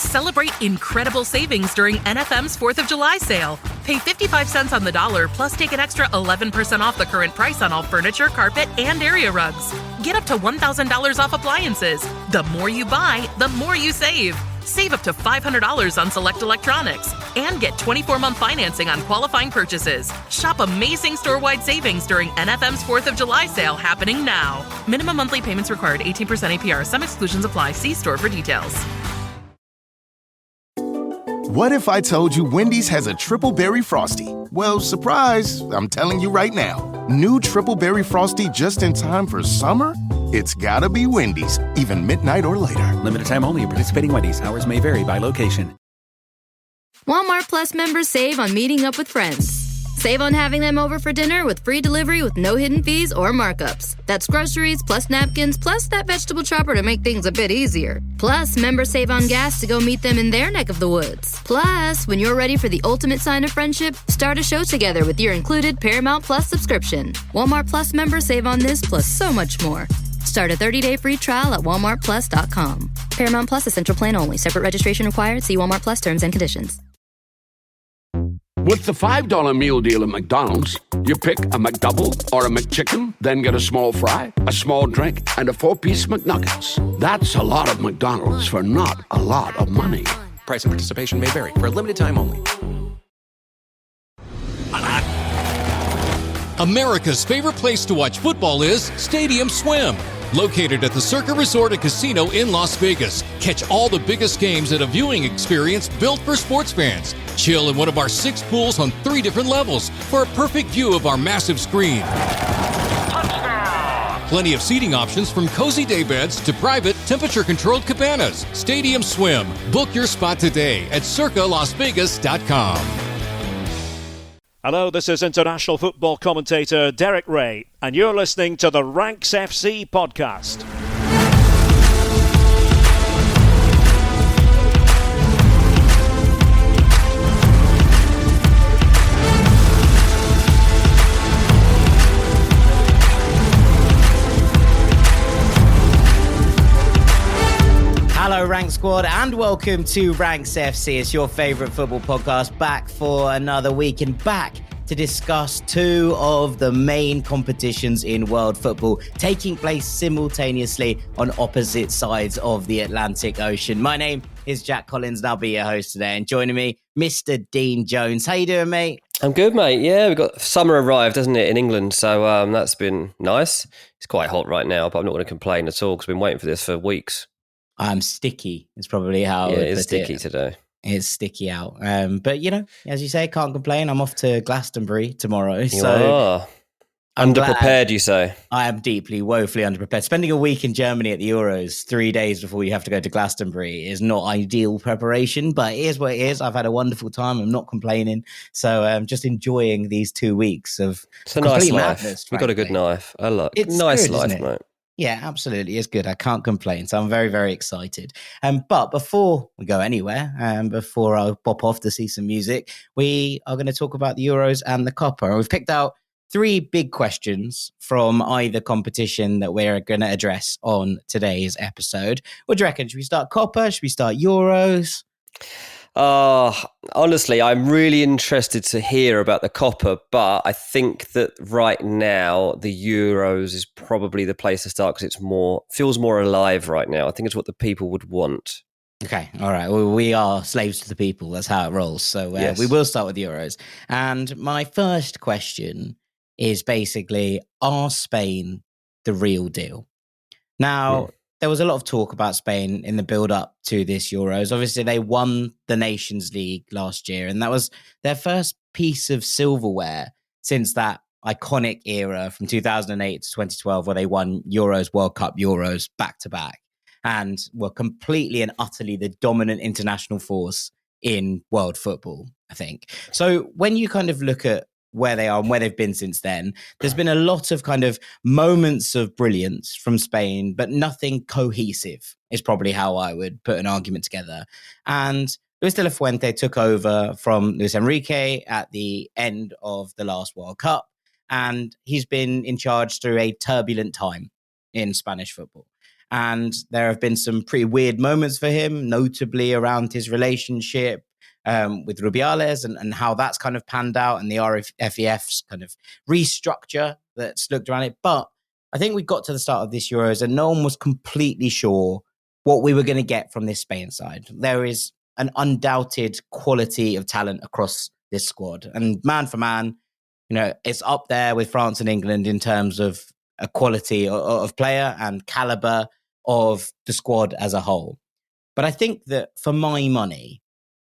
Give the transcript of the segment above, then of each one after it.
Celebrate incredible savings during NFM's 4th of July sale. Pay 55 cents on the dollar, plus take an extra 11% off the current price on all furniture, carpet, and area rugs. Get up to $1,000 off appliances. The more you buy, the more you save. Save up to $500 on select electronics. And get 24-month financing on qualifying purchases. Shop amazing store-wide savings during NFM's 4th of July sale happening now. Minimum monthly payments required, 18% APR. Some exclusions apply. See store for details. What if I told you Wendy's has a Triple Berry Frosty? Well, surprise, I'm telling you right now. New Triple Berry Frosty just in time for summer? It's gotta be Wendy's, even midnight or later. Limited time only at participating Wendy's. Hours may vary by location. Walmart Plus members save on meeting up with friends. Save on having them over for dinner with free delivery with no hidden fees or markups. That's groceries, plus napkins, plus that vegetable chopper to make things a bit easier. Plus, members save on gas to go meet them in their neck of the woods. Plus, when you're ready for the ultimate sign of friendship, start a show together with your included Paramount Plus subscription. Walmart Plus members save on this plus so much more. Start a 30-day free trial at walmartplus.com. Paramount Plus Essential Plan only. Separate registration required. See Walmart Plus terms and conditions. With the $5 meal deal at McDonald's, you pick a McDouble or a McChicken, then get a small fry, a small drink, and a 4-piece McNuggets. That's a lot of McDonald's for not a lot of money. Price and participation may vary. For a limited time only. America's favorite place to watch football is Stadium Swim. Located at the Circa Resort and Casino in Las Vegas. Catch all the biggest games at a viewing experience built for sports fans. Chill in one of our 6 pools on 3 different levels for a perfect view of our massive screen. Touchdown! Plenty of seating options from cozy day beds to private, temperature-controlled cabanas. Stadium Swim. Book your spot today at circalasvegas.com. Hello, this is international football commentator Derek Ray, and you're listening to the Ranks FC podcast. Hello, Rank Squad, and welcome to Ranks FC. It's your favourite football podcast, back for another week and back to discuss 2 of the main competitions in world football taking place simultaneously on opposite sides of the Atlantic Ocean. My name is Jack Collins, and I'll be your host today. And joining me, Mr. Dean Jones. How you doing, mate? I'm good, mate. Yeah, we've got summer arrived, hasn't it, in England? So that's been nice. It's quite hot right now, but I'm not going to complain at all because I've been waiting for this for weeks. I'm sticky. It's probably how it is sticky today. It's sticky out. But, you know, as you say, can't complain. I'm off to Glastonbury tomorrow. You are. Underprepared, you say? I am deeply, woefully underprepared. Spending a week in Germany at the Euros 3 days before you have to go to Glastonbury is not ideal preparation, but it is what it is. I've had a wonderful time. I'm not complaining. So I'm just enjoying these 2 weeks of it's a nice life. We've got a good life. I like it. Nice good, life, mate. Yeah, absolutely. It's good. I can't complain. So I'm very, very excited. But before we go anywhere, before I pop off to see some music, we are going to talk about the Euros and the Copa. And we've picked out 3 big questions from either competition that we're going to address on today's episode. What do you reckon? Should we start Copa? Should we start Euros? Honestly, I'm really interested to hear about the Copa, but I think that right now the Euros is probably the place to start because feels more alive right now. I think it's what the people would want. Okay, all right. Well, we are slaves to the people. That's how it rolls. So yes. We will start with the Euros. And my first question is basically, are Spain the real deal? Now, there was a lot of talk about Spain in the build-up to this Euros. Obviously, they won the Nations League last year, and that was their first piece of silverware since that iconic era from 2008 to 2012, where they won Euros, World Cup, Euros back-to-back, and were completely and utterly the dominant international force in world football, I think. So when you kind of look at where they are and where they've been since then, there's been a lot of kind of moments of brilliance from Spain, but nothing cohesive is probably how I would put an argument together. And Luis de la Fuente took over from Luis Enrique at the end of the last World Cup, and he's been in charge through a turbulent time in Spanish football. And there have been some pretty weird moments for him, notably around his relationship with Rubiales and how that's kind of panned out, and the RFEF's kind of restructure that's looked around it. But I think we got to the start of this Euros and no one was completely sure what we were going to get from this Spain side. There is an undoubted quality of talent across this squad. And man for man, it's up there with France and England in terms of a quality of player and caliber of the squad as a whole. But I think that for my money,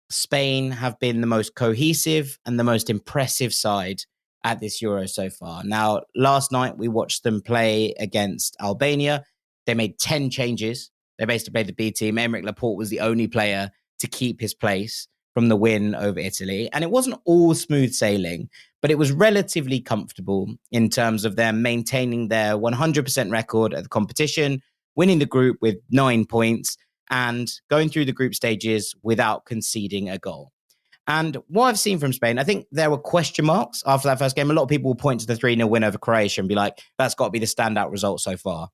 Spain have been the most cohesive and the most impressive side at this Euro so far. Now, last night we watched them play against Albania. They made 10 changes. They basically played the B team. Aymeric Laporte was the only player to keep his place from the win over Italy. And it wasn't all smooth sailing, but it was relatively comfortable in terms of them maintaining their 100% record at the competition, winning the group with 9 points, and going through the group stages without conceding a goal. And what I've seen from Spain, I think there were question marks after that first game. A lot of people will point to the 3-0 win over Croatia and be like, that's got to be the standout result so far.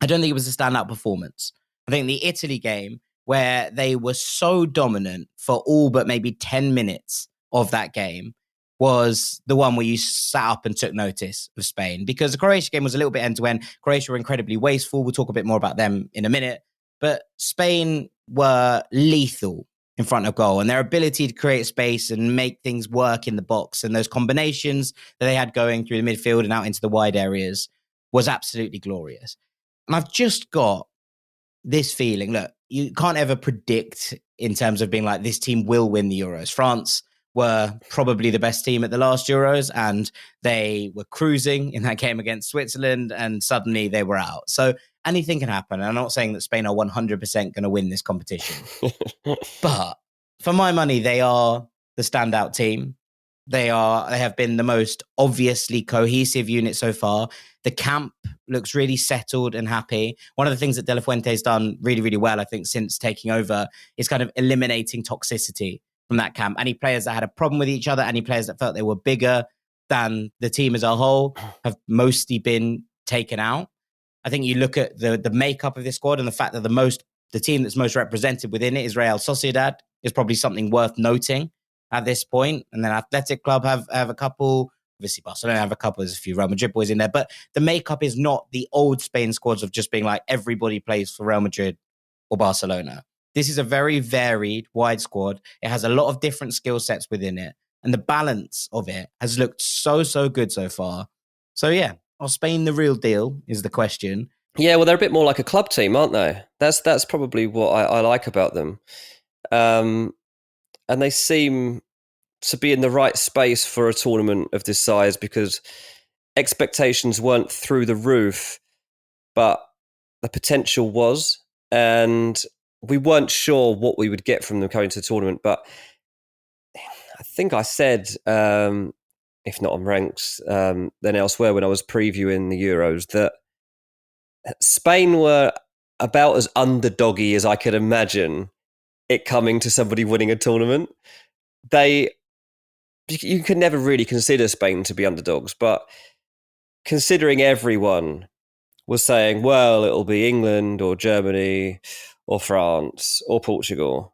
I don't think it was a standout performance. I think the Italy game, where they were so dominant for all but maybe 10 minutes of that game, was the one where you sat up and took notice of Spain. Because the Croatia game was a little bit end-to-end. Croatia were incredibly wasteful. We'll talk a bit more about them in a minute. But Spain were lethal in front of goal, and their ability to create space and make things work in the box and those combinations that they had going through the midfield and out into the wide areas was absolutely glorious. And I've just got this feeling, look, you can't ever predict in terms of being like, this team will win the Euros. France were probably the best team at the last Euros, and they were cruising in that game against Switzerland, and suddenly they were out. So anything can happen. And I'm not saying that Spain are 100% going to win this competition. But for my money, they are the standout team. They have been the most obviously cohesive unit so far. The camp looks really settled and happy. One of the things that De La Fuente's done really, really well, I think, since taking over is kind of eliminating toxicity from that camp. Any players that had a problem with each other, any players that felt they were bigger than the team as a whole have mostly been taken out. I think you look at the makeup of this squad and the fact that the team that's most represented within it is Real Sociedad is probably something worth noting at this point. And then Athletic Club have a couple. Obviously, Barcelona have a couple. There's a few Real Madrid boys in there. But the makeup is not the old Spain squads of just being like everybody plays for Real Madrid or Barcelona. This is a very varied, wide squad. It has a lot of different skill sets within it. And the balance of it has looked so, so good so far. So, yeah, are Spain the real deal is the question. Yeah, well, they're a bit more like a club team, aren't they? That's probably what I like about them. And they seem to be in the right space for a tournament of this size because expectations weren't through the roof, but the potential was. And we weren't sure what we would get from them coming to the tournament. But I think I said, if not on ranks, then elsewhere when I was previewing the Euros, that Spain were about as underdoggy as I could imagine it coming to somebody winning a tournament. You can never really consider Spain to be underdogs, but considering everyone was saying, well, it'll be England or Germany or France or Portugal,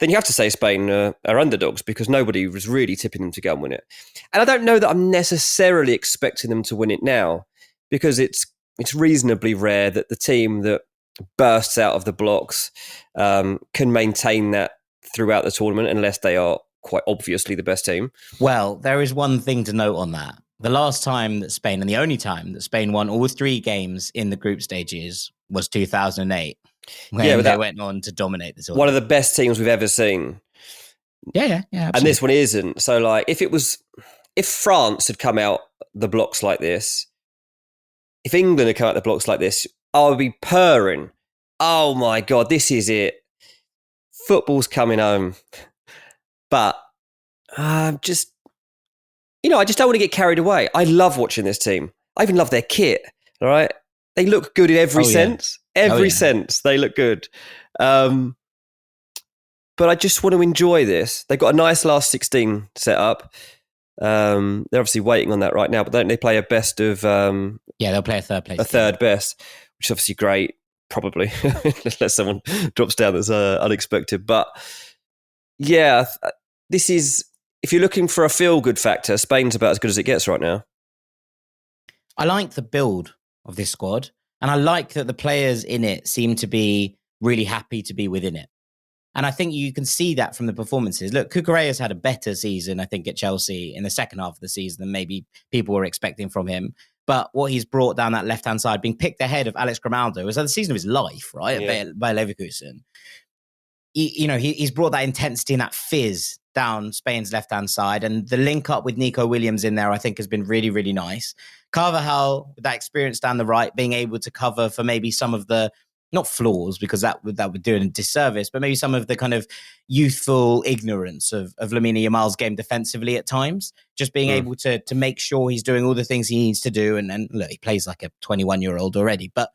then you have to say Spain are underdogs because nobody was really tipping them to go and win it. And I don't know that I'm necessarily expecting them to win it now because it's reasonably rare that the team that bursts out of the blocks can maintain that throughout the tournament unless they are quite obviously the best team. Well, there is one thing to note on that. The last time that Spain, and the only time that Spain won all 3 games in the group stages was 2008. When they went on to dominate the tournament. One of the best teams we've ever seen. Yeah, absolutely. And this one isn't. So, like, if France had come out the blocks like this, if England had come out the blocks like this, I would be purring. Oh my God, this is it. Football's coming home. But I just don't want to get carried away. I love watching this team. I even love their kit. All right. They look good in every sense. Every sense, they look good. But I just want to enjoy this. They've got a nice last 16 set up. They're obviously waiting on that right now, but don't they play a best of... they'll play a third place. A third best, which is obviously great. probably, unless someone drops down that's unexpected. But yeah, this is, if you're looking for a feel-good factor, Spain's about as good as it gets right now. I like the build of this squad, and I like that the players in it seem to be really happy to be within it. And I think you can see that from the performances. Look, Cucurella's had a better season, I think, at Chelsea in the second half of the season than maybe people were expecting from him. But what he's brought down that left-hand side, being picked ahead of Alex Grimaldo, was the season of his life, right? Yeah. By Leverkusen. He's brought that intensity and that fizz down Spain's left-hand side. And the link up with Nico Williams in there, I think, has been really, really nice. Carvajal, with that experience down the right, being able to cover for maybe some of the, not flaws, because that would do a disservice, but maybe some of the kind of youthful ignorance of Lamine Yamal's game defensively at times. Just being able to make sure he's doing all the things he needs to do. And look, he plays like a 21-year-old already. But,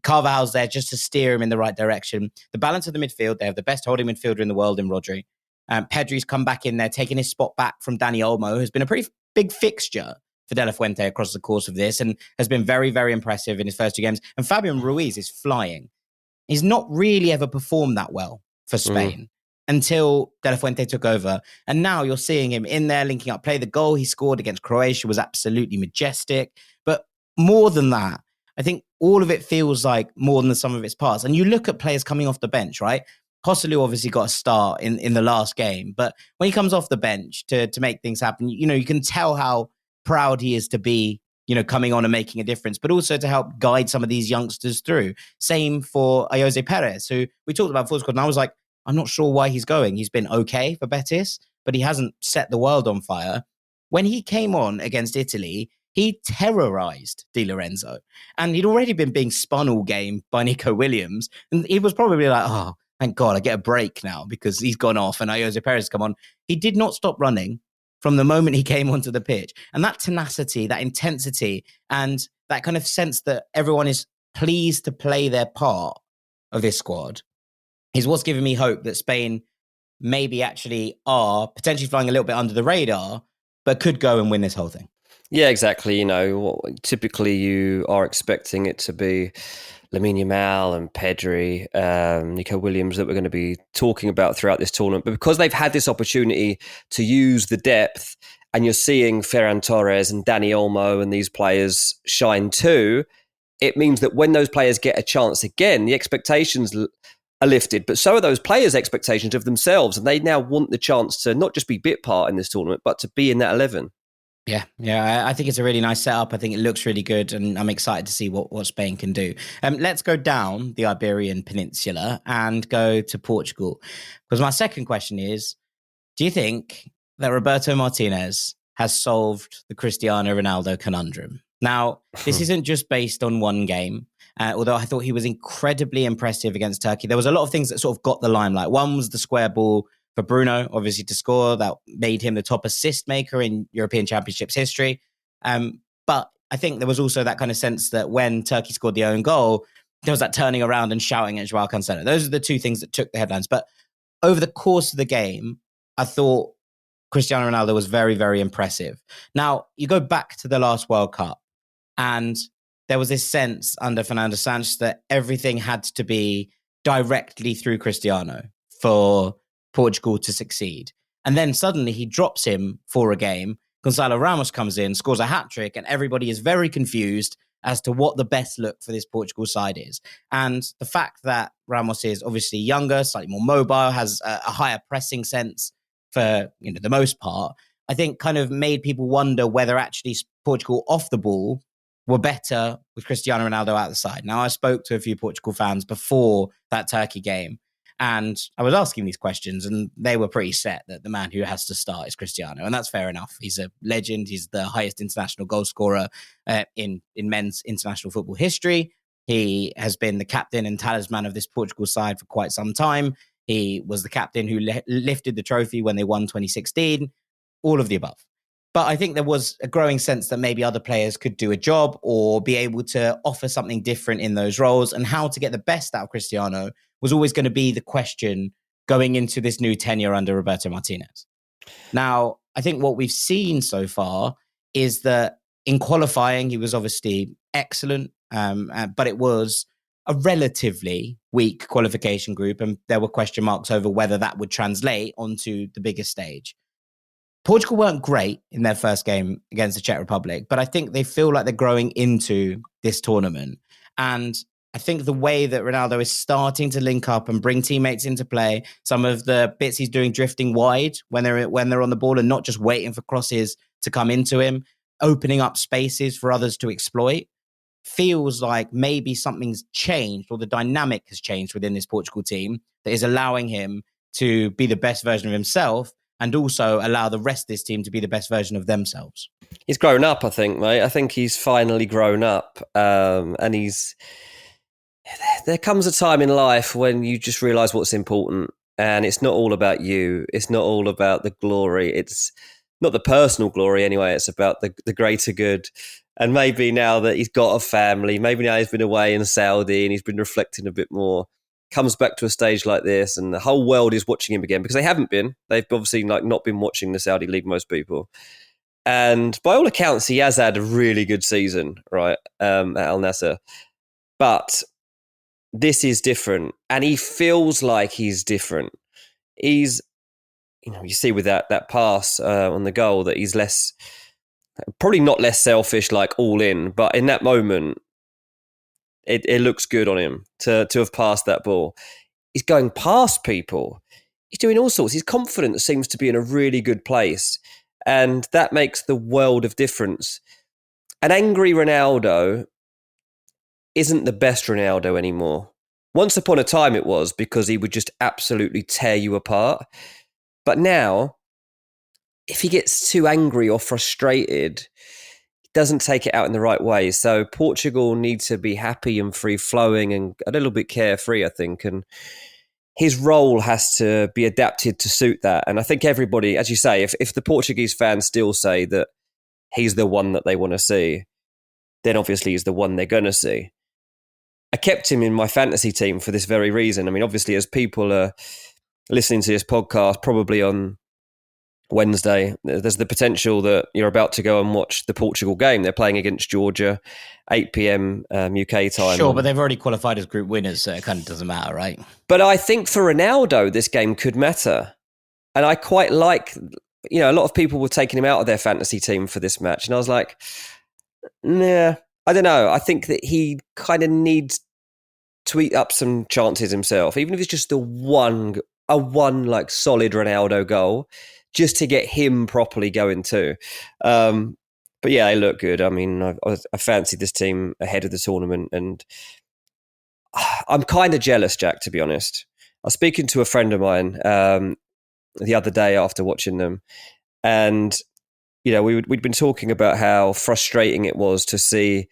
Carvajal's there just to steer him in the right direction. The balance of the midfield, they have the best holding midfielder in the world in Rodri. Pedri's come back in there, taking his spot back from Dani Olmo, who's been a pretty big fixture for De La Fuente across the course of this and has been very, very impressive in his first 2 games. And Fabian Ruiz is flying. He's not really ever performed that well for Spain until De La Fuente took over. And now you're seeing him in there linking up play. The goal he scored against Croatia was absolutely majestic. But more than that, I think all of it feels like more than the sum of its parts. And you look at players coming off the bench, right? Joselu obviously got a start in the last game. But when he comes off the bench to make things happen, you can tell how proud he is to be, coming on and making a difference, but also to help guide some of these youngsters through. Same for Jose Perez, who we talked about full squad, and I was like, I'm not sure why he's going. He's been okay for Betis, but he hasn't set the world on fire. When he came on against Italy, he terrorized Di Lorenzo, and he'd already been being spun all game by Nico Williams, and he was probably like, oh, thank God, I get a break now because he's gone off and Jose Perez has come on. He did not stop running from the moment he came onto the pitch. And that tenacity, that intensity, and that kind of sense that everyone is pleased to play their part of this squad is what's giving me hope that Spain maybe actually are potentially flying a little bit under the radar, but could go and win this whole thing. Yeah, exactly. Typically you are expecting it to be Lamine Yamal and Pedri, Nico Williams that we're going to be talking about throughout this tournament. But because they've had this opportunity to use the depth, and you're seeing Ferran Torres and Dani Olmo and these players shine too, it means that when those players get a chance again, the expectations are lifted. But so are those players' expectations of themselves. And they now want the chance to not just be bit part in this tournament, but to be in that 11. Yeah, I think it's a really nice setup. I think it looks really good, and I'm excited to see what Spain can do. Let's go down the Iberian Peninsula and go to Portugal. Because my second question is, do you think that Roberto Martinez has solved the Cristiano Ronaldo conundrum? Now, this isn't just based on one game, although I thought he was incredibly impressive against Turkey. There was a lot of things that sort of got the limelight. One was the square ball for Bruno, obviously, to score. That made him the top assist maker in European Championships history. But I think there was also that kind of sense that when Turkey scored the own goal, there was that turning around and shouting at Joao Cancelo. Those are the two things that took the headlines. But over the course of the game, I thought Cristiano Ronaldo was very, very impressive. Now, you go back to the last World Cup, and there was this sense under Fernando Santos that everything had to be directly through Cristiano for Portugal to succeed. And then suddenly he drops him for a game. Gonçalo Ramos comes in, scores a hat-trick, and everybody is very confused as to what the best look for this Portugal side is. And the fact that Ramos is obviously younger, slightly more mobile, has a higher pressing sense for the most part, I think kind of made people wonder whether actually Portugal off the ball were better with Cristiano Ronaldo out the side. Now, I spoke to a few Portugal fans before that Turkey game, and I was asking these questions, and they were pretty set that the man who has to start is Cristiano. And that's fair enough. He's a legend. He's the highest international goal scorer in men's international football history. He has been the captain and talisman of this Portugal side for quite some time. He was the captain who lifted the trophy when they won 2016, all of the above. But I think there was a growing sense that maybe other players could do a job or be able to offer something different in those roles, and how to get the best out of Cristiano was always going to be the question going into this new tenure under Roberto Martinez. Now, I think what we've seen so far is that in qualifying, he was obviously excellent, but it was a relatively weak qualification group, and there were question marks over whether that would translate onto the biggest stage. Portugal weren't great in their first game against the Czech Republic, but I think they feel like they're growing into this tournament. And I think the way that Ronaldo is starting to link up and bring teammates into play, some of the bits he's doing drifting wide when they're on the ball and not just waiting for crosses to come into him, opening up spaces for others to exploit, feels like maybe something's changed, or the dynamic has changed within this Portugal team that is allowing him to be the best version of himself and also allow the rest of this team to be the best version of themselves. He's grown up, I think, mate. I think he's finally grown up. And there comes a time in life when you just realise what's important. And it's not all about you. It's not all about the glory. It's not the personal glory anyway. It's about the greater good. And maybe now that he's got a family, maybe now he's been away in Saudi and he's been reflecting a bit more, comes back to a stage like this and the whole world is watching him again, because they haven't been. They've obviously not been watching the Saudi League, most people. And by all accounts, he has had a really good season, right, at Al Nassr. But this is different, and he feels like he's different. He's, you see with that pass on the goal that he's probably not less selfish, like all in, but in that moment, it looks good on him to have passed that ball. He's going past people. He's doing all sorts. His confidence seems to be in a really good place, and that makes the world of difference. An angry Ronaldo isn't the best Ronaldo anymore. Once upon a time it was, because he would just absolutely tear you apart. But now, if he gets too angry or frustrated, he doesn't take it out in the right way. So Portugal need to be happy and free-flowing and a little bit carefree, I think. And his role has to be adapted to suit that. And I think everybody, as you say, if the Portuguese fans still say that he's the one that they want to see, then obviously he's the one they're going to see. I kept him in my fantasy team for this very reason. I mean, obviously, as people are listening to this podcast, probably on Wednesday, there's the potential that you're about to go and watch the Portugal game. They're playing against Georgia, 8 p.m. UK time. Sure, but they've already qualified as group winners, so it kind of doesn't matter, right? But I think for Ronaldo, this game could matter. And I quite like, a lot of people were taking him out of their fantasy team for this match. And I was like, nah, I don't know. I think that he kind of needs to eat up some chances himself, even if it's just a one like solid Ronaldo goal, just to get him properly going too. But yeah, they look good. I mean, I fancied this team ahead of the tournament, and I'm kind of jealous, Jack, to be honest. I was speaking to a friend of mine the other day after watching them, and we'd been talking about how frustrating it was to see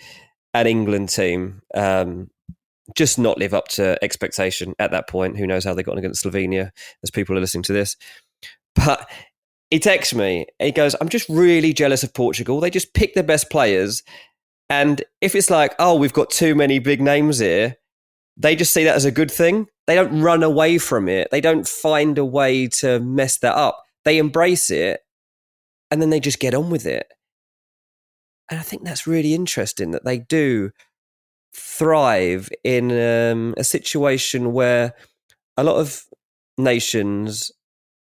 an England team just not live up to expectation at that point. Who knows how they got on against Slovenia, as people are listening to this. But he texts me, he goes, I'm just really jealous of Portugal. They just pick the best players. And if it's like, oh, we've got too many big names here, they just see that as a good thing. They don't run away from it. They don't find a way to mess that up. They embrace it, and then they just get on with it. And I think that's really interesting, that they do thrive in a situation where a lot of nations,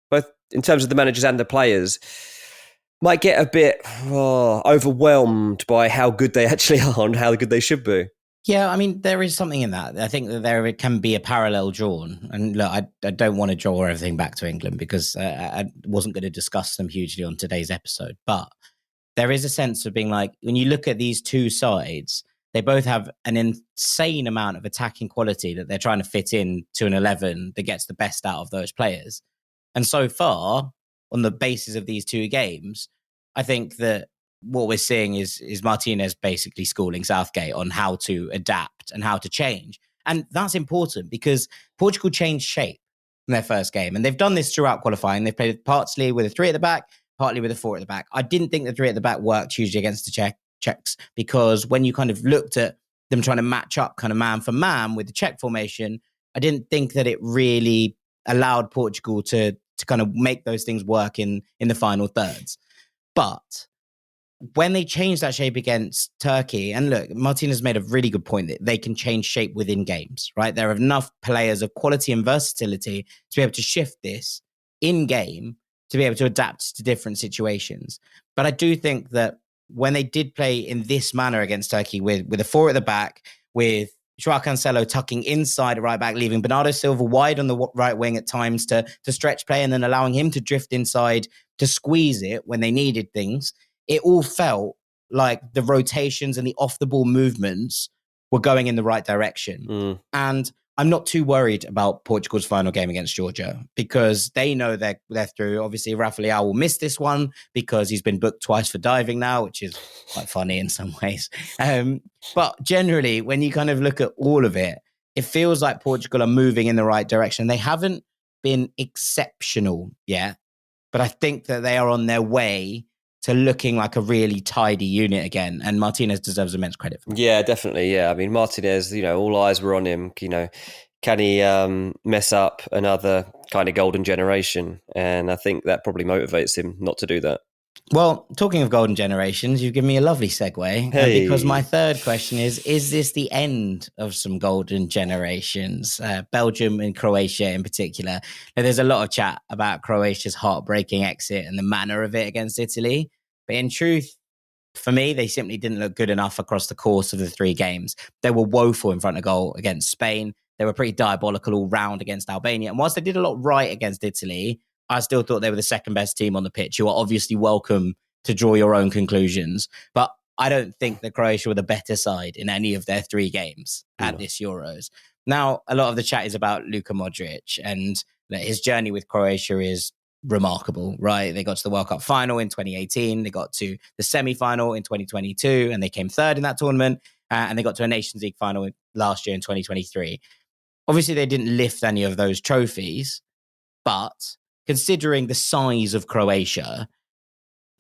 both in terms of the managers and the players, might get a bit overwhelmed by how good they actually are and how good they should be. Yeah, I mean, there is something in that. I think that there can be a parallel drawn. And look, I don't want to draw everything back to England, because I wasn't going to discuss them hugely on today's episode. But there is a sense of being like, when you look at these two sides, they both have an insane amount of attacking quality that they're trying to fit in to an 11 that gets the best out of those players. And so far, on the basis of these two games, I think that what we're seeing is Martinez basically schooling Southgate on how to adapt and how to change. And that's important, because Portugal changed shape in their first game. And they've done this throughout qualifying. They've played partly with a 3 at the back, partly with a 4 at the back. I didn't think the 3 at the back worked hugely against the Czechs, because when you kind of looked at them trying to match up kind of man for man with the Czech formation, I didn't think that it really allowed Portugal to kind of make those things work in the final thirds. But when they changed that shape against Turkey, and look, Martinez made a really good point that they can change shape within games, right? There are enough players of quality and versatility to be able to shift this in game to be able to adapt to different situations. But I do think that when they did play in this manner against Turkey with a 4 at the back, with Joao Cancelo tucking inside a right back, leaving Bernardo Silva wide on the right wing at times to stretch play and then allowing him to drift inside to squeeze it when they needed things, it all felt like the rotations and the off-the-ball movements were going in the right direction. And I'm not too worried about Portugal's final game against Georgia because they know they're through. Obviously, Rafa Leao will miss this one because he's been booked twice for diving now, which is quite funny in some ways. But generally, when you kind of look at all of it, it feels like Portugal are moving in the right direction. They haven't been exceptional yet, but I think that they are on their way to looking like a really tidy unit again. And Martinez deserves immense credit for that. Yeah, definitely. Yeah. I mean, Martinez, all eyes were on him. Can he mess up another kind of golden generation? And I think that probably motivates him not to do that. Well, talking of golden generations, you've given me a lovely segue. Because my third question is this the end of some golden generations? Belgium and Croatia in particular. Now, there's a lot of chat about Croatia's heartbreaking exit and the manner of it against Italy. But in truth, for me, they simply didn't look good enough across the course of the 3 games. They were woeful in front of goal against Spain. They were pretty diabolical all round against Albania. And whilst they did a lot right against Italy, I still thought they were the second best team on the pitch. You are obviously welcome to draw your own conclusions. But I don't think that Croatia were the better side in any of their 3 games at this Euros. Now, a lot of the chat is about Luka Modric, and his journey with Croatia is remarkable, right? They got to the World Cup final in 2018. They got to the semi-final in 2022, and they came third in that tournament. And they got to a Nations League final last year in 2023. Obviously, they didn't lift any of those trophies, but considering the size of Croatia,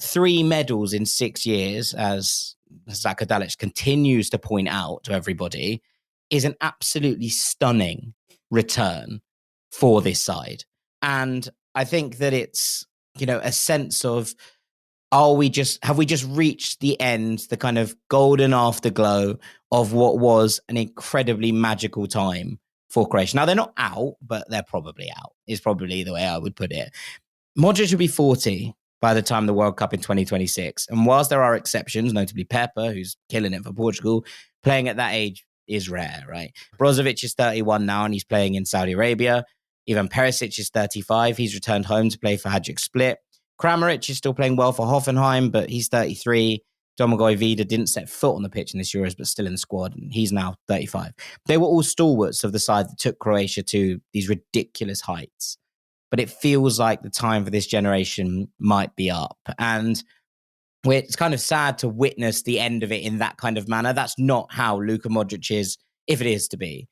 3 medals in 6 years, as Zlatko Dalic continues to point out to everybody, is an absolutely stunning return for this side. And I think that it's, a sense of, have we just reached the end, the kind of golden afterglow of what was an incredibly magical time for Croatia? Now, they're not out, but they're probably out, is probably the way I would put it. Modric will be 40 by the time the World Cup in 2026. And whilst there are exceptions, notably Pepe, who's killing it for Portugal, playing at that age is rare, right? Brozovic is 31 now, and he's playing in Saudi Arabia. Ivan Perisic is 35. He's returned home to play for Hajduk Split. Kramaric is still playing well for Hoffenheim, but he's 33. Domagoj Vida didn't set foot on the pitch in this Euros, but still in the squad, and he's now 35. They were all stalwarts of the side that took Croatia to these ridiculous heights. But it feels like the time for this generation might be up. And it's kind of sad to witness the end of it in that kind of manner. That's not how Luka Modric's, if it is to be,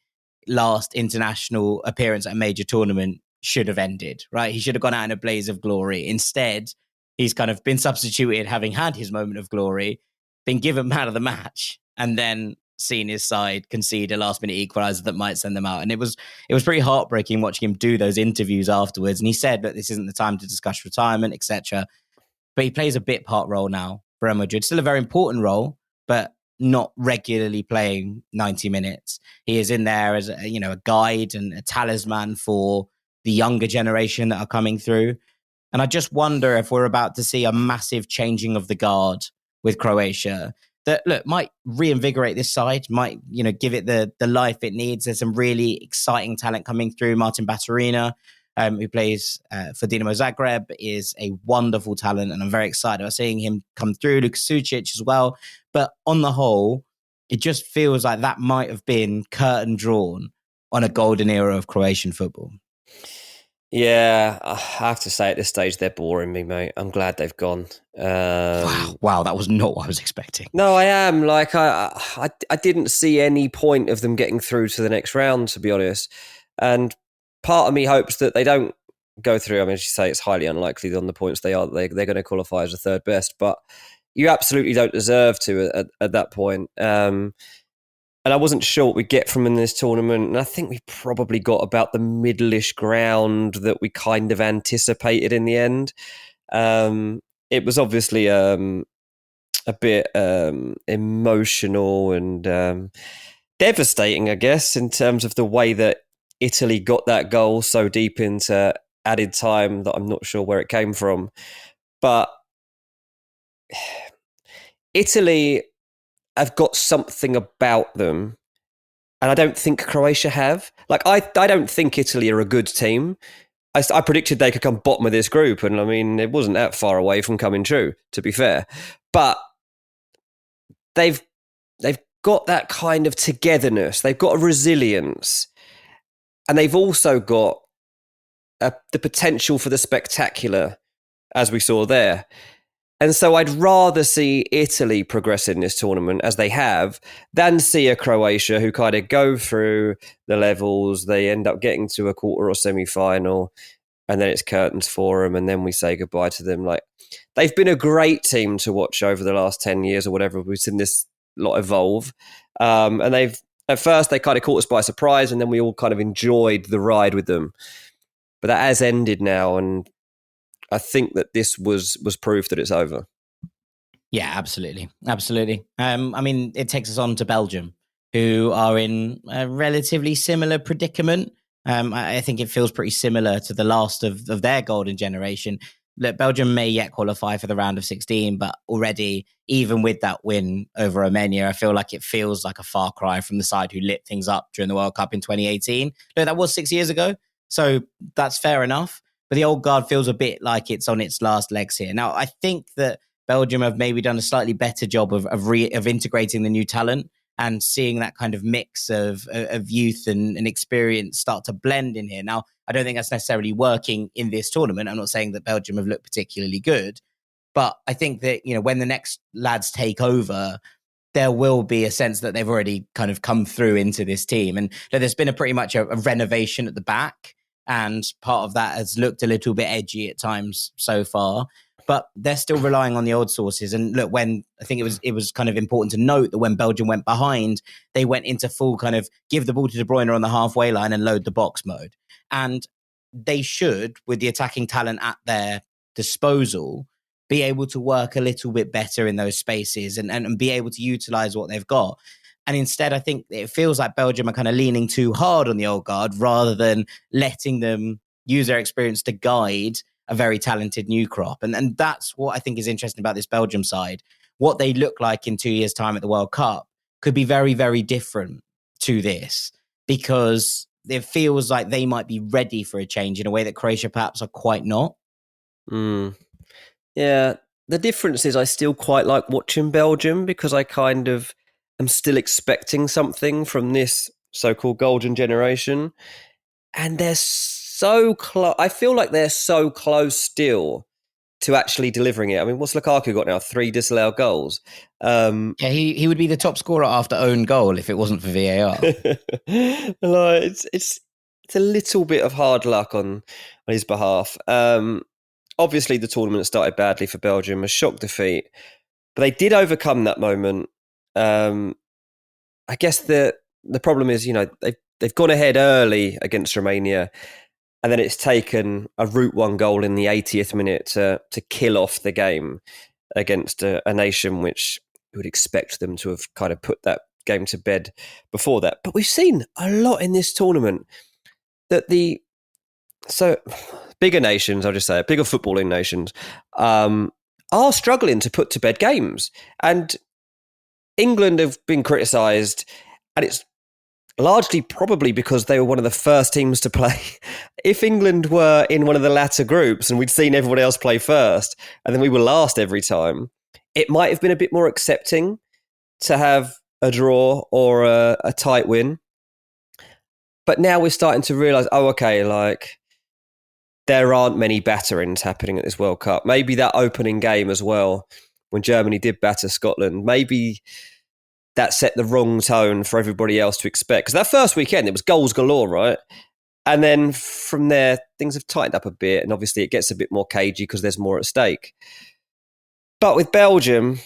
last international appearance at a major tournament should have ended, right? He should have gone out in a blaze of glory. Instead, he's kind of been substituted, having had his moment of glory, been given man of the match, and then seen his side concede a last-minute equaliser that might send them out. And it was pretty heartbreaking watching him do those interviews afterwards. And he said that this isn't the time to discuss retirement, etc. But he plays a bit part role now for Real Madrid. Still a very important role, but not regularly playing 90 minutes. He is in there as a guide and a talisman for the younger generation that are coming through. And I just wonder if we're about to see a massive changing of the guard with Croatia that, look, might reinvigorate this side, might, give it the life it needs. There's some really exciting talent coming through. Martin Baturina, who plays for Dinamo Zagreb, is a wonderful talent, and I'm very excited about seeing him come through. Luka Sucic as well. But on the whole, it just feels like that might have been curtain drawn on a golden era of Croatian football. Yeah, I have to say at this stage, they're boring me, mate. I'm glad they've gone. Wow, that was not what I was expecting. No, I am. Like, I didn't see any point of them getting through to the next round, to be honest. And part of me hopes that they don't go through. I mean, as you say, it's highly unlikely on the points they're going to qualify as the third best, but you absolutely don't deserve to at that point. And I wasn't sure what we'd get from in this tournament. And I think we probably got about the middle-ish ground that we kind of anticipated in the end. It was obviously a a bit emotional and devastating, I guess, in terms of the way that Italy got that goal so deep into added time that I'm not sure where it came from. But Italy have got something about them, and I don't think Croatia have. Like, I don't think Italy are a good team. I predicted they could come bottom of this group, and I mean, it wasn't that far away from coming true, to be fair. But they've got that kind of togetherness. They've got a resilience, and they've also got the potential for the spectacular, as we saw there. And so I'd rather see Italy progress in this tournament, as they have, than see a Croatia who kind of go through the levels. They end up getting to a quarter or semi-final, and then it's curtains for them, and then we say goodbye to them. Like, they've been a great team to watch over the last 10 years or whatever. We've seen this lot evolve. And at first they kind of caught us by surprise, and then we all kind of enjoyed the ride with them. But that has ended now, and I think that this was proof that it's over. Yeah, absolutely. Absolutely. I mean, it takes us on to Belgium, who are in a relatively similar predicament. I think it feels pretty similar to the last of their golden generation. Look, Belgium may yet qualify for the round of 16, but already, even with that win over Romania, I feel like it feels like a far cry from the side who lit things up during the World Cup in 2018. Look, that was 6 years ago, so that's fair enough. But the old guard feels a bit like it's on its last legs here. Now, I think that Belgium have maybe done a slightly better job of integrating the new talent and seeing that kind of mix of youth and experience start to blend in here. Now, I don't think that's necessarily working in this tournament. I'm not saying that Belgium have looked particularly good, but I think that, you know, when the next lads take over, there will be a sense that they've already kind of come through into this team. And there's been pretty much a renovation at the back. And part of that has looked a little bit edgy at times so far, but they're still relying on the old sources. And look, when I think it was kind of important to note that when Belgium went behind, they went into full kind of give the ball to De Bruyne on the halfway line and load the box mode. And they should, with the attacking talent at their disposal, be able to work a little bit better in those spaces and be able to utilize what they've got. And instead, I think it feels like Belgium are kind of leaning too hard on the old guard rather than letting them use their experience to guide a very talented new crop. And that's what I think is interesting about this Belgium side. What they look like in 2 years' time at the World Cup could be very, very different to this, because it feels like they might be ready for a change in a way that Croatia perhaps are quite not. Yeah, the difference is I still quite like watching Belgium, because I kind of am still expecting something from this so-called golden generation. And they're so close. I feel like they're so close still to actually delivering it. I mean, what's Lukaku got now? 3 disallowed goals. Yeah, he would be the top scorer after own goal if it wasn't for VAR. It's a little bit of hard luck on his behalf. Obviously, the tournament started badly for Belgium, a shock defeat, but they did overcome that moment. I guess the problem is, you know, they've gone ahead early against Romania, and then it's taken a route one goal in the 80th minute to kill off the game against a nation which would expect them to have kind of put that game to bed before that. But we've seen a lot in this tournament that bigger nations, I'll just say, bigger footballing nations, are struggling to put to bed games. And England have been criticised, and it's largely probably because they were one of the first teams to play. If England were in one of the latter groups and we'd seen everyone else play first, and then we were last every time, it might have been a bit more accepting to have a draw or a tight win. But now we're starting to realise, like, there aren't many batterings happening at this World Cup. Maybe that opening game as well, when Germany did batter Scotland, maybe that set the wrong tone for everybody else to expect. Because that first weekend, it was goals galore, right? And then from there, things have tightened up a bit. And obviously it gets a bit more cagey because there's more at stake. But with Belgium,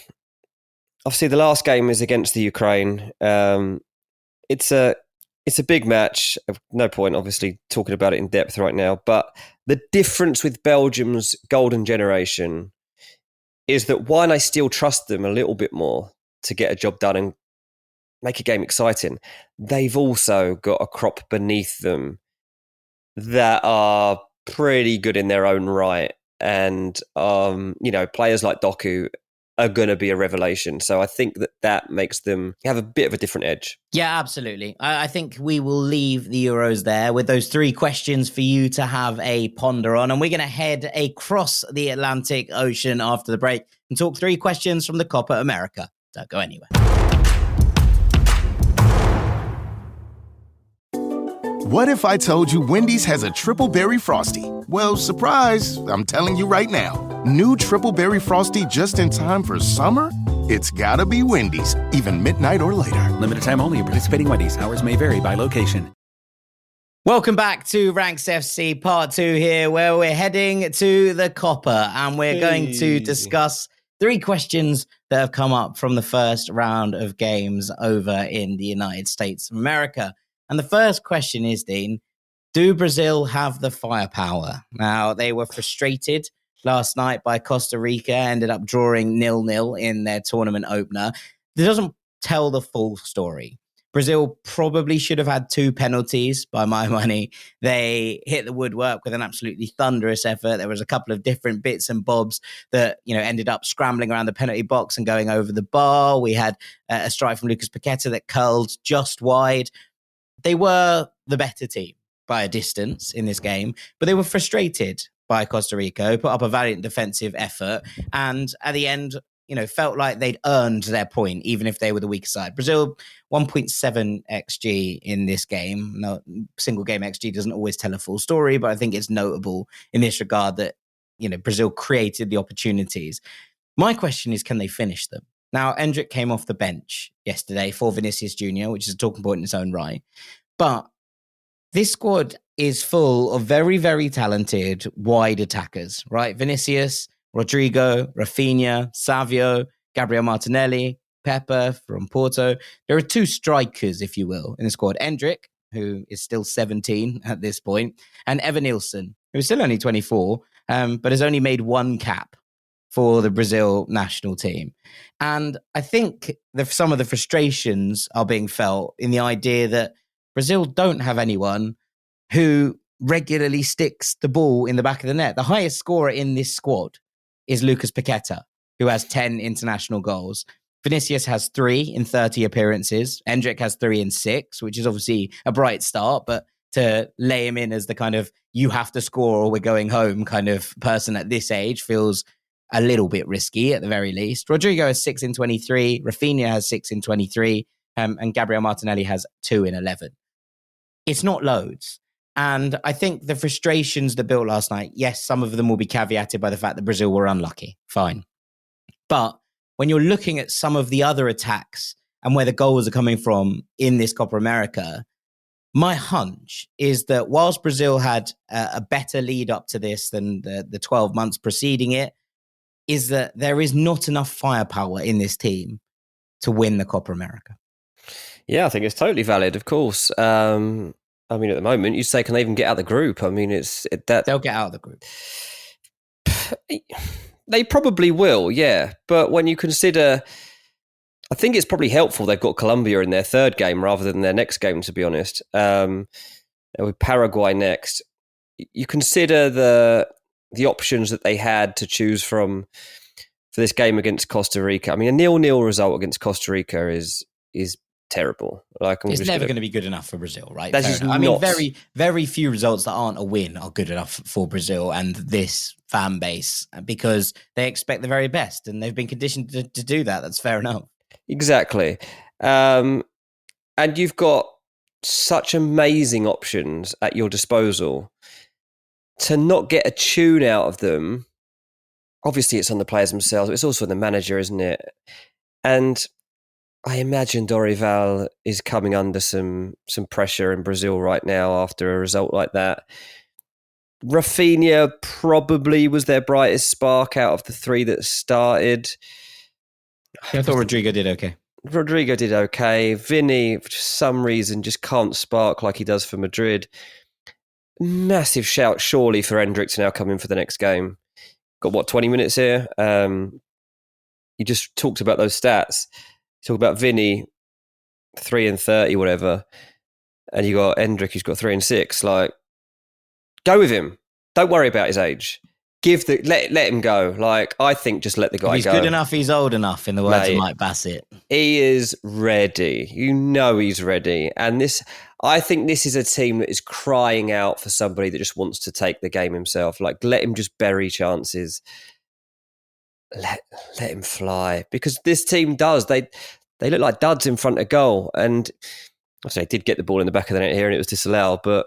obviously the last game is against the Ukraine. It's a big match. No point, obviously, talking about it in depth right now. But the difference with Belgium's golden generation is that while I still trust them a little bit more to get a job done and make a game exciting, they've also got a crop beneath them that are pretty good in their own right. And, players like Doku are going to be a revelation. So I think that makes them have a bit of a different edge. Yeah, absolutely. I think we will leave the Euros there with those 3 questions for you to have a ponder on. And we're going to head across the Atlantic Ocean after the break and talk 3 questions from the Copa America. Don't go anywhere. What if I told you Wendy's has a triple berry frosty? Well, surprise, I'm telling you right now. New triple berry frosty just in time for summer? It's gotta be Wendy's, even midnight or later. Limited time only at participating Wendy's. Hours may vary by location. Welcome back to Ranks FC Part 2 here, where we're heading to the Copa, and we're going to discuss 3 questions that have come up from the first round of games over in the United States of America. And the first question is, Dean, do Brazil have the firepower? Now, they were frustrated last night by Costa Rica, ended up drawing 0-0 in their tournament opener. It doesn't tell the full story. Brazil probably should have had 2 penalties, by my money. They hit the woodwork with an absolutely thunderous effort. There was a couple of different bits and bobs that, ended up scrambling around the penalty box and going over the bar. We had a strike from Lucas Paqueta that curled just wide. They were the better team by a distance in this game, but they were frustrated by Costa Rica, who put up a valiant defensive effort, and at the end, felt like they'd earned their point, even if they were the weaker side. Brazil, 1.7 XG in this game. No, single game XG doesn't always tell a full story, but I think it's notable in this regard that, Brazil created the opportunities. My question is, can they finish them? Now, Endrick came off the bench yesterday for Vinicius Jr., which is a talking point in its own right. But this squad is full of very, very talented wide attackers, right? Vinicius, Rodrigo, Rafinha, Savio, Gabriel Martinelli, Pepe from Porto. There are 2 strikers, if you will, in the squad. Endrick, who is still 17 at this point, and Evan Nilsson, who is still only 24, but has only made 1 cap for the Brazil national team. And I think some of the frustrations are being felt in the idea that Brazil don't have anyone who regularly sticks the ball in the back of the net. The highest scorer in this squad is Lucas Paqueta, who has 10 international goals. Vinicius has 3 in 30 appearances. Endrick has 3 in 6, which is obviously a bright start, but to lay him in as the kind of you have to score or we're going home kind of person at this age feels a little bit risky at the very least. Rodrigo has 6 in 23. Rafinha has 6 in 23. And Gabriel Martinelli has 2 in 11. It's not loads. And I think the frustrations that built last night, yes, some of them will be caveated by the fact that Brazil were unlucky. Fine. But when you're looking at some of the other attacks and where the goals are coming from in this Copa America, my hunch is that whilst Brazil had a better lead up to this than the 12 months preceding it, is that there is not enough firepower in this team to win the Copa America. Yeah, I think it's totally valid, of course. At the moment, you say, can they even get out of the group? I mean, they'll get out of the group. They probably will, yeah. But when you consider, I think it's probably helpful they've got Colombia in their 3rd game rather than their next game, to be honest. With Paraguay next, you consider the options that they had to choose from for this game against Costa Rica. I mean, a 0-0 result against Costa Rica is terrible. It's never going to be good enough for Brazil, right? I mean, very, very few results that aren't a win are good enough for Brazil and this fan base because they expect the very best and they've been conditioned to do that. That's fair enough. Exactly. And you've got such amazing options at your disposal. To not get a tune out of them, obviously it's on the players themselves, but it's also on the manager, isn't it? And I imagine Dorival is coming under some pressure in Brazil right now after a result like that. Rafinha probably was their brightest spark out of the 3 that started. I thought Rodrigo did okay. Rodrigo did okay. Vinny, for some reason, just can't spark like he does for Madrid. Massive shout, surely, for Endrick to now come in for the next game. Got, 20 minutes here? you just talked about those stats. You talk about Vinny, 3 and 30, whatever, and you got Endrick, who's got 3 and 6. Like, go with him. Don't worry about his age. Let him go. Like, I think just let the guy go. He's good enough. He's old enough. In the words of Mike Bassett, he is ready. He's ready. And I think this is a team that is crying out for somebody that just wants to take the game himself. Like, let him just bury chances. Let him fly, because this team does. They look like duds in front of goal, and they did get the ball in the back of the net here, and it was disallowed, but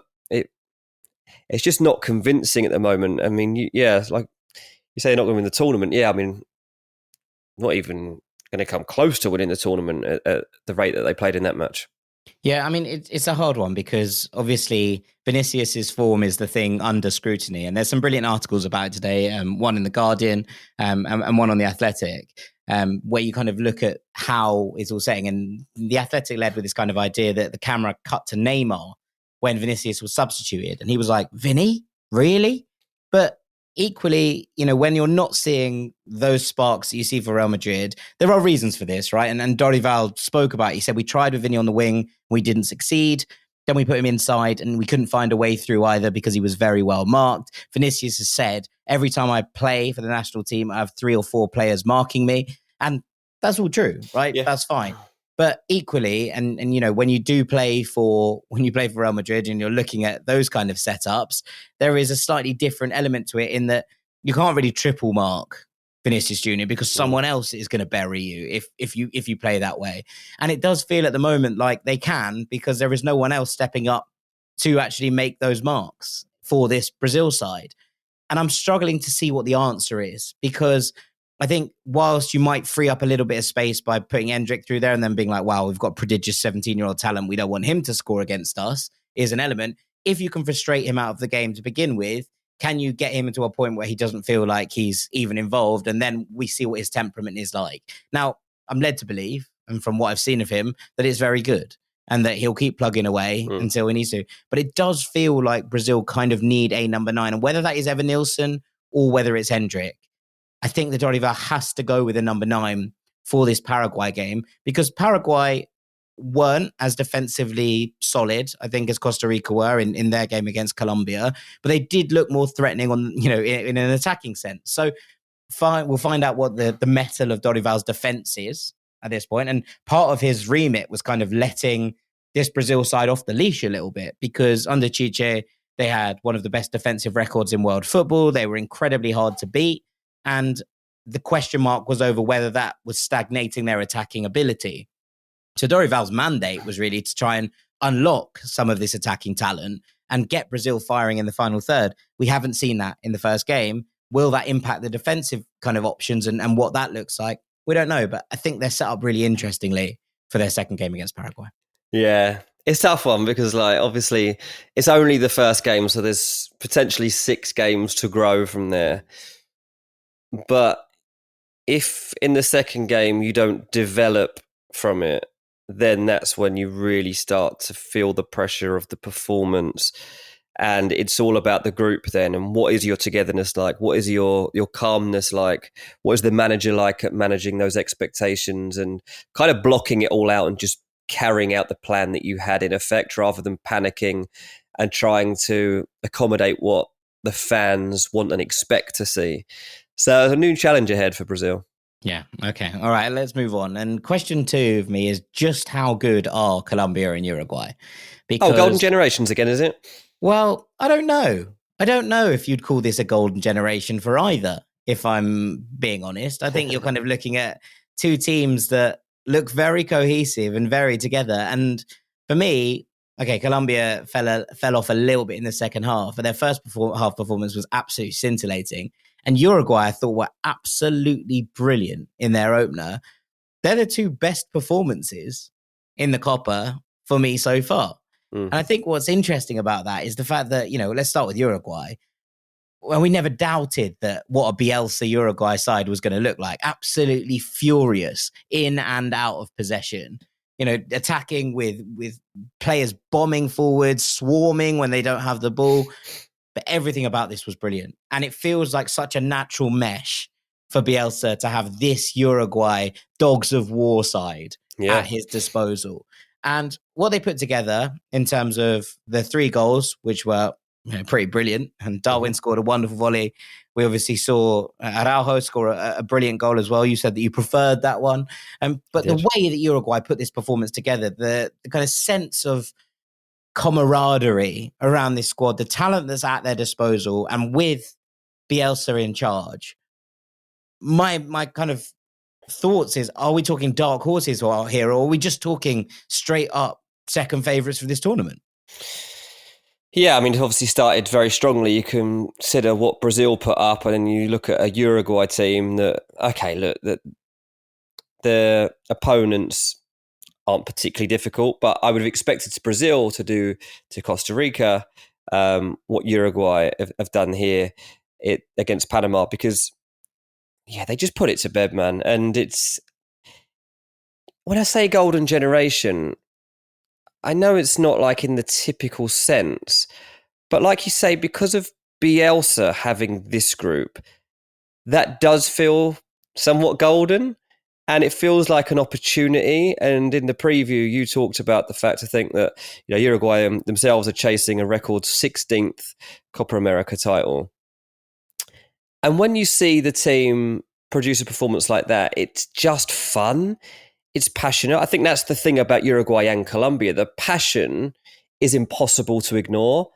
it's just not convincing at the moment. I mean, like you say, they're not going to win the tournament. Yeah, I mean, not even going to come close to winning the tournament at the rate that they played in that match. Yeah, I mean, it's a hard one because obviously Vinicius's form is the thing under scrutiny. And there's some brilliant articles about it today, one in The Guardian and one on The Athletic, where you kind of look at how it's all setting. And The Athletic led with this kind of idea that the camera cut to Neymar when Vinicius was substituted. And he was like, Vinny? Really? But equally, when you're not seeing those sparks that you see for Real Madrid, there are reasons for this, right? And Dorival spoke about it. He said, we tried with Vinny on the wing, we didn't succeed. Then we put him inside and we couldn't find a way through either because he was very well marked. Vinicius has said, every time I play for the national team, I have 3 or 4 players marking me. And that's all true, right? Yeah. That's fine. But equally, and when you play for Real Madrid and you're looking at those kind of setups, there is a slightly different element to it in that you can't really triple mark Vinicius Jr. because someone else is going to bury you if you play that way. And it does feel at the moment like they can, because there is no one else stepping up to actually make those marks for this Brazil side. And I'm struggling to see what the answer is, because I think whilst you might free up a little bit of space by putting Endrick through there and then being like, wow, we've got prodigious 17-year-old talent, we don't want him to score against us, is an element. If you can frustrate him out of the game to begin with, can you get him into a point where he doesn't feel like he's even involved? And then we see what his temperament is like. Now, I'm led to believe, and from what I've seen of him, that it's very good and that he'll keep plugging away until he needs to. But it does feel like Brazil kind of need a number 9. And whether that is Evan Nilsson or whether it's Endrick, I think the Dorival has to go with a number 9 for this Paraguay game, because Paraguay weren't as defensively solid, I think, as Costa Rica were in their game against Colombia, but they did look more threatening on, in an attacking sense. So we'll find out what the mettle of Dorival's defense is at this point. And part of his remit was kind of letting this Brazil side off the leash a little bit, because under Chiche, they had one of the best defensive records in world football. They were incredibly hard to beat. And the question mark was over whether that was stagnating their attacking ability. So Dorival's mandate was really to try and unlock some of this attacking talent and get Brazil firing in the final third. We haven't seen that in the first game. Will that impact the defensive kind of options and what that looks like? We don't know, but I think they're set up really interestingly for their second game against Paraguay. Yeah, it's a tough one because, obviously, it's only the first game, so there's potentially 6 games to grow from there. But if in the second game you don't develop from it, then that's when you really start to feel the pressure of the performance. And it's all about the group then. And what is your togetherness like? What is your calmness like? What is the manager like at managing those expectations and kind of blocking it all out and just carrying out the plan that you had in effect, rather than panicking and trying to accommodate what the fans want and expect to see? So there's a new challenge ahead for Brazil. Yeah. Okay. All right. Let's move on. And question 2 of me is, just how good are Colombia and Uruguay? Because, golden generations again, is it? Well, I don't know. I don't know if you'd call this a golden generation for either, if I'm being honest. I think you're kind of looking at 2 teams that look very cohesive and very together. And for me, okay, Colombia fell off a little bit in the second half, but their first half performance was absolutely scintillating. And Uruguay, I thought, were absolutely brilliant in their opener. They're the 2 best performances in the Copa for me so far. And I think what's interesting about that is the fact that, let's start with Uruguay. Well, we never doubted that what a Bielsa Uruguay side was going to look like. Absolutely furious in and out of possession. Attacking with players bombing forward, swarming when they don't have the ball. But everything about this was brilliant. And it feels like such a natural mesh for Bielsa to have this Uruguay dogs of war side at his disposal. And what they put together in terms of the 3 goals, which were pretty brilliant, and Darwin scored a wonderful volley. We obviously saw Araujo score a brilliant goal as well. You said that you preferred that one. But the way that Uruguay put this performance together, the kind of sense of camaraderie around this squad, the talent that's at their disposal, and with Bielsa in charge, my kind of thoughts is, are we talking dark horses here, or are we just talking straight up second favourites for this tournament? Yeah, I mean, it obviously started very strongly. You consider what Brazil put up, and then you look at a Uruguay team that the opponents aren't particularly difficult, but I would have expected Brazil to do to Costa Rica what Uruguay have done here against Panama, because they just put it to bed, man. And it's, when I say golden generation, I know it's not like in the typical sense, but like you say, because of Bielsa having this group, that does feel somewhat golden, and it feels like an opportunity. And in the preview, you talked about the fact, I think, that Uruguay themselves are chasing a record 16th Copa America title. And when you see the team produce a performance like that, it's just fun. It's passionate. I think that's the thing about Uruguay and Colombia. The passion is impossible to ignore.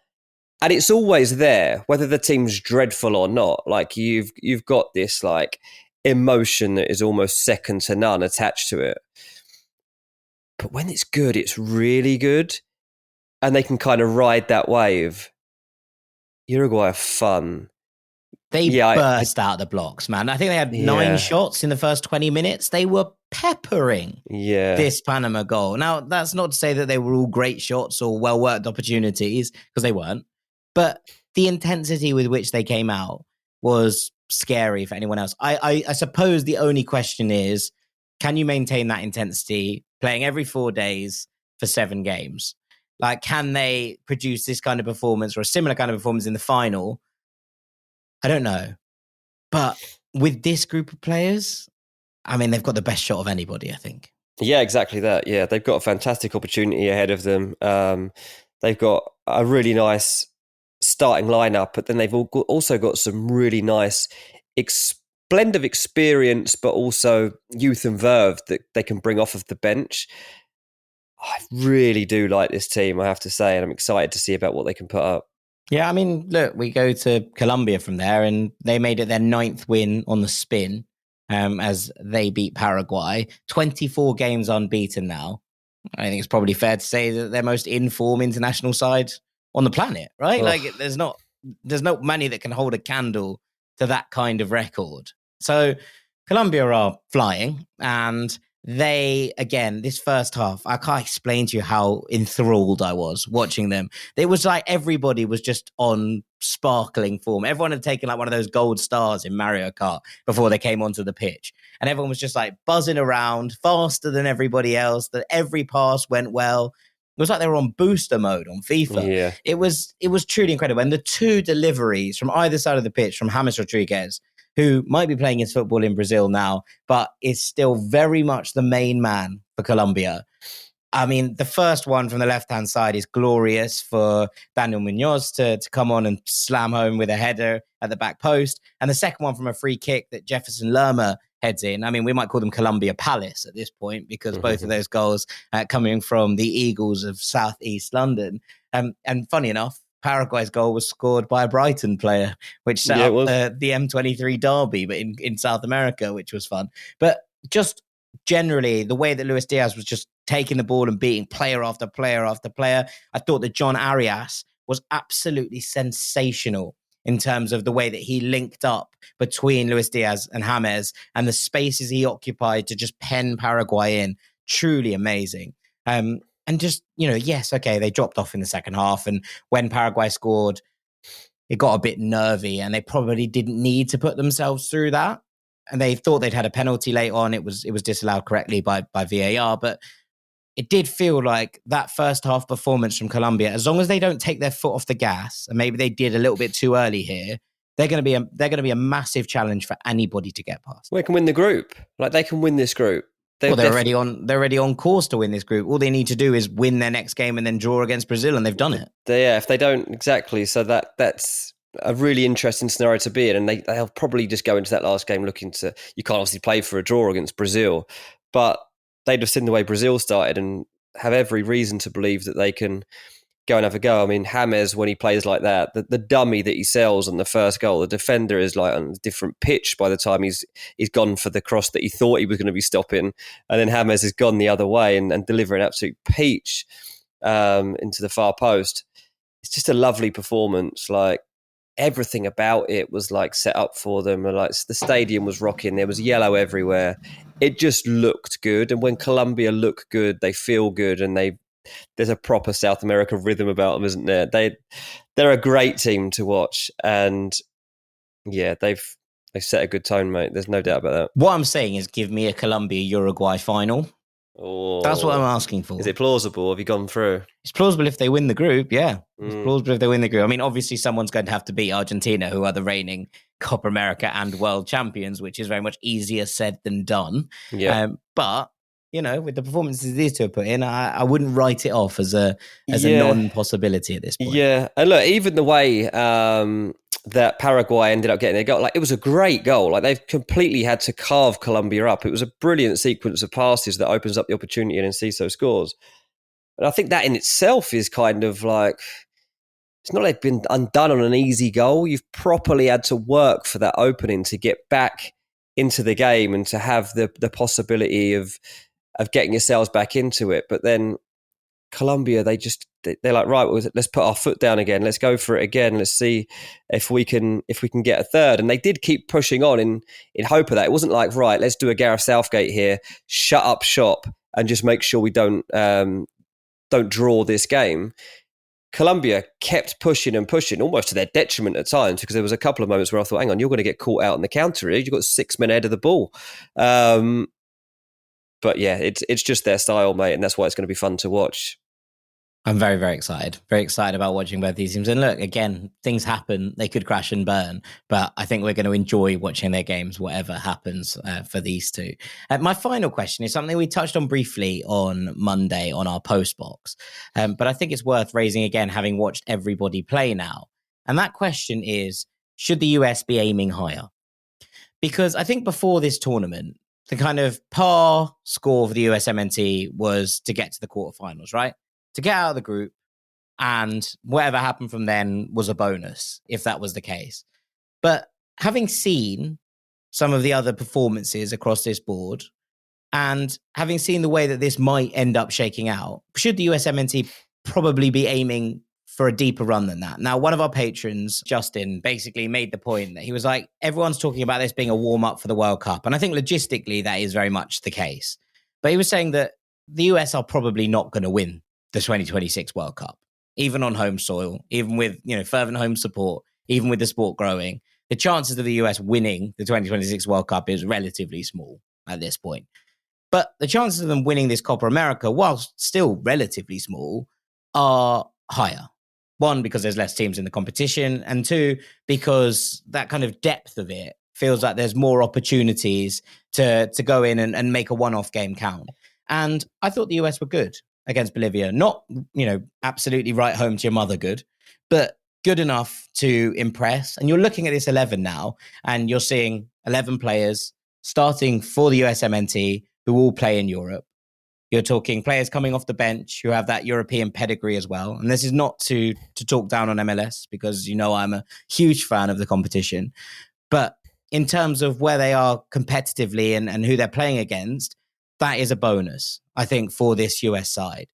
And it's always there, whether the team's dreadful or not. Like you've got this like emotion that is almost second to none attached to it. But when it's good, it's really good. And they can kind of ride that wave. Uruguay are fun. They burst out the blocks, man. I think they had 9 shots in the first 20 minutes. They were peppering this Panama goal. Now, that's not to say that they were all great shots or well-worked opportunities, because they weren't. But the intensity with which they came out was scary for anyone else. I suppose the only question is, can you maintain that intensity playing every 4 days for 7 games? Like, can they produce this kind of performance or a similar kind of performance in the final? I don't know. But with this group of players, I mean, they've got the best shot of anybody, I think. Yeah, exactly that. Yeah, they've got a fantastic opportunity ahead of them. They've got a really nice starting lineup, but then they've also got some really nice blend of experience, but also youth and verve that they can bring off of the bench. I really do like this team, I have to say, and I'm excited to see about what they can put up. Yeah, I mean, look, we go to Colombia from there, and they made it their 9th win on the spin as they beat Paraguay. 24 games unbeaten now. I think it's probably fair to say that they're most in-form international side on the planet, right? Oh. Like, there's not many that can hold a candle to that kind of record. So Colombia are flying, and they, again, this first half, I can't explain to you how enthralled I was watching them. It was like everybody was just on sparkling form. Everyone had taken like one of those gold stars in Mario Kart before they came onto the pitch. And everyone was just like buzzing around faster than everybody else, that every pass went well. It was like they were on booster mode on FIFA. Yeah. It was truly incredible. And the 2 deliveries from either side of the pitch from James Rodriguez, who might be playing his football in Brazil now, but is still very much the main man for Colombia. I mean, the first one from the left-hand side is glorious for Daniel Munoz to come on and slam home with a header at the back post. And the second one from a free kick that Jefferson Lerma heads in. I mean, we might call them Colombia Palace at this point, because both of those goals coming from the Eagles of Southeast London. And funny enough, Paraguay's goal was scored by a Brighton player, which set up the M23 derby, but in South America, which was fun. But just generally, the way that Luis Diaz was just taking the ball and beating player after player after player, I thought that John Arias was absolutely sensational in terms of the way that he linked up between Luis Diaz and James and the spaces he occupied to just pen Paraguay in. Truly amazing. And just, yes, okay, they dropped off in the second half. And when Paraguay scored, it got a bit nervy, and they probably didn't need to put themselves through that. And they thought they'd had a penalty late on. It was disallowed correctly by VAR. But it did feel like that first half performance from Colombia, as long as they don't take their foot off the gas, and maybe they did a little bit too early here, they're going to be a massive challenge for anybody to get past. Well, they can win the group. Like, they can win this group. They're already on course to win this group. All they need to do is win their next game and then draw against Brazil, and they've done it. If they don't, exactly. So that's a really interesting scenario to be in, and they'll probably just go into that last game looking to. You can't obviously play for a draw against Brazil, but they'd have seen the way Brazil started and have every reason to believe that they can go and have a go. I mean, James, when he plays like that, the dummy that he sells on the first goal, the defender is like on a different pitch by the time he's gone for the cross that he thought he was going to be stopping. And then James has gone the other way and delivering an absolute peach into the far post. It's just a lovely performance. Like, everything about it was like set up for them. And like, the stadium was rocking. There was yellow everywhere. It just looked good. And when Colombia look good, they feel good, and there's a proper South America rhythm about them, isn't there? They're a great team to watch, and yeah, they've set a good tone, mate. There's no doubt about that. What I'm saying is, give me a Colombia-Uruguay final. Oh, that's what I'm asking for. Is it plausible? Have you gone through? It's plausible if they win the group, yeah. It's plausible if they win the group. I mean, obviously, someone's going to have to beat Argentina, who are the reigning Copa America and world champions, which is very much easier said than done. Yeah. But with the performances these two have put in, I wouldn't write it off as a non-possibility at this point. Yeah, and look, even the way that Paraguay ended up getting their goal, like, it was a great goal. Like, they've completely had to carve Colombia up. It was a brilliant sequence of passes that opens up the opportunity, and Enciso scores. And I think that in itself is kind of like, it's not like been undone on an easy goal. You've properly had to work for that opening to get back into the game and to have the possibility of getting yourselves back into it. But then Colombia, they're like, right, let's put our foot down again. Let's go for it again. Let's see if we can get a third. And they did keep pushing on in hope of that. It wasn't like, right, let's do a Gareth Southgate here, shut up shop, and just make sure we don't draw this game. Colombia kept pushing and pushing, almost to their detriment at times, because there was a couple of moments where I thought, hang on, you're going to get caught out on the counter here. You've got 6 men ahead of the ball. But yeah, it's just their style, mate, and that's why it's going to be fun to watch. I'm very, very excited. Very excited about watching both these teams. And look, again, things happen. They could crash and burn. But I think we're going to enjoy watching their games, whatever happens for these two. My final question is something we touched on briefly on Monday on our post box. But I think it's worth raising again, having watched everybody play now. And that question is, should the US be aiming higher? Because I think before this tournament, the kind of par score for the USMNT was to get to the quarterfinals, right? To get out of the group, and whatever happened from then was a bonus, if that was the case. But having seen some of the other performances across this board, and having seen the way that this might end up shaking out, should the USMNT probably be aiming for a deeper run than that? Now, one of our patrons, Justin, basically made the point that he was like, everyone's talking about this being a warm-up for the World Cup. And I think logistically that is very much the case. But he was saying that the US are probably not going to win the 2026 World Cup, even on home soil, even with fervent home support, even with the sport growing. The chances of the US winning the 2026 World Cup is relatively small at this point. But the chances of them winning this Copa America, whilst still relatively small, are higher. One, because there's less teams in the competition, and two, because that kind of depth of it feels like there's more opportunities to go in and make a one-off game count. And I thought the US were good against Bolivia. Not, absolutely right home to your mother good, but good enough to impress. And you're looking at this 11 now, and you're seeing 11 players starting for the USMNT who all play in Europe. You're talking players coming off the bench who have that European pedigree as well. And this is not to talk down on MLS, because I'm a huge fan of the competition. But in terms of where they are competitively and who they're playing against, that is a bonus, I think, for this US side.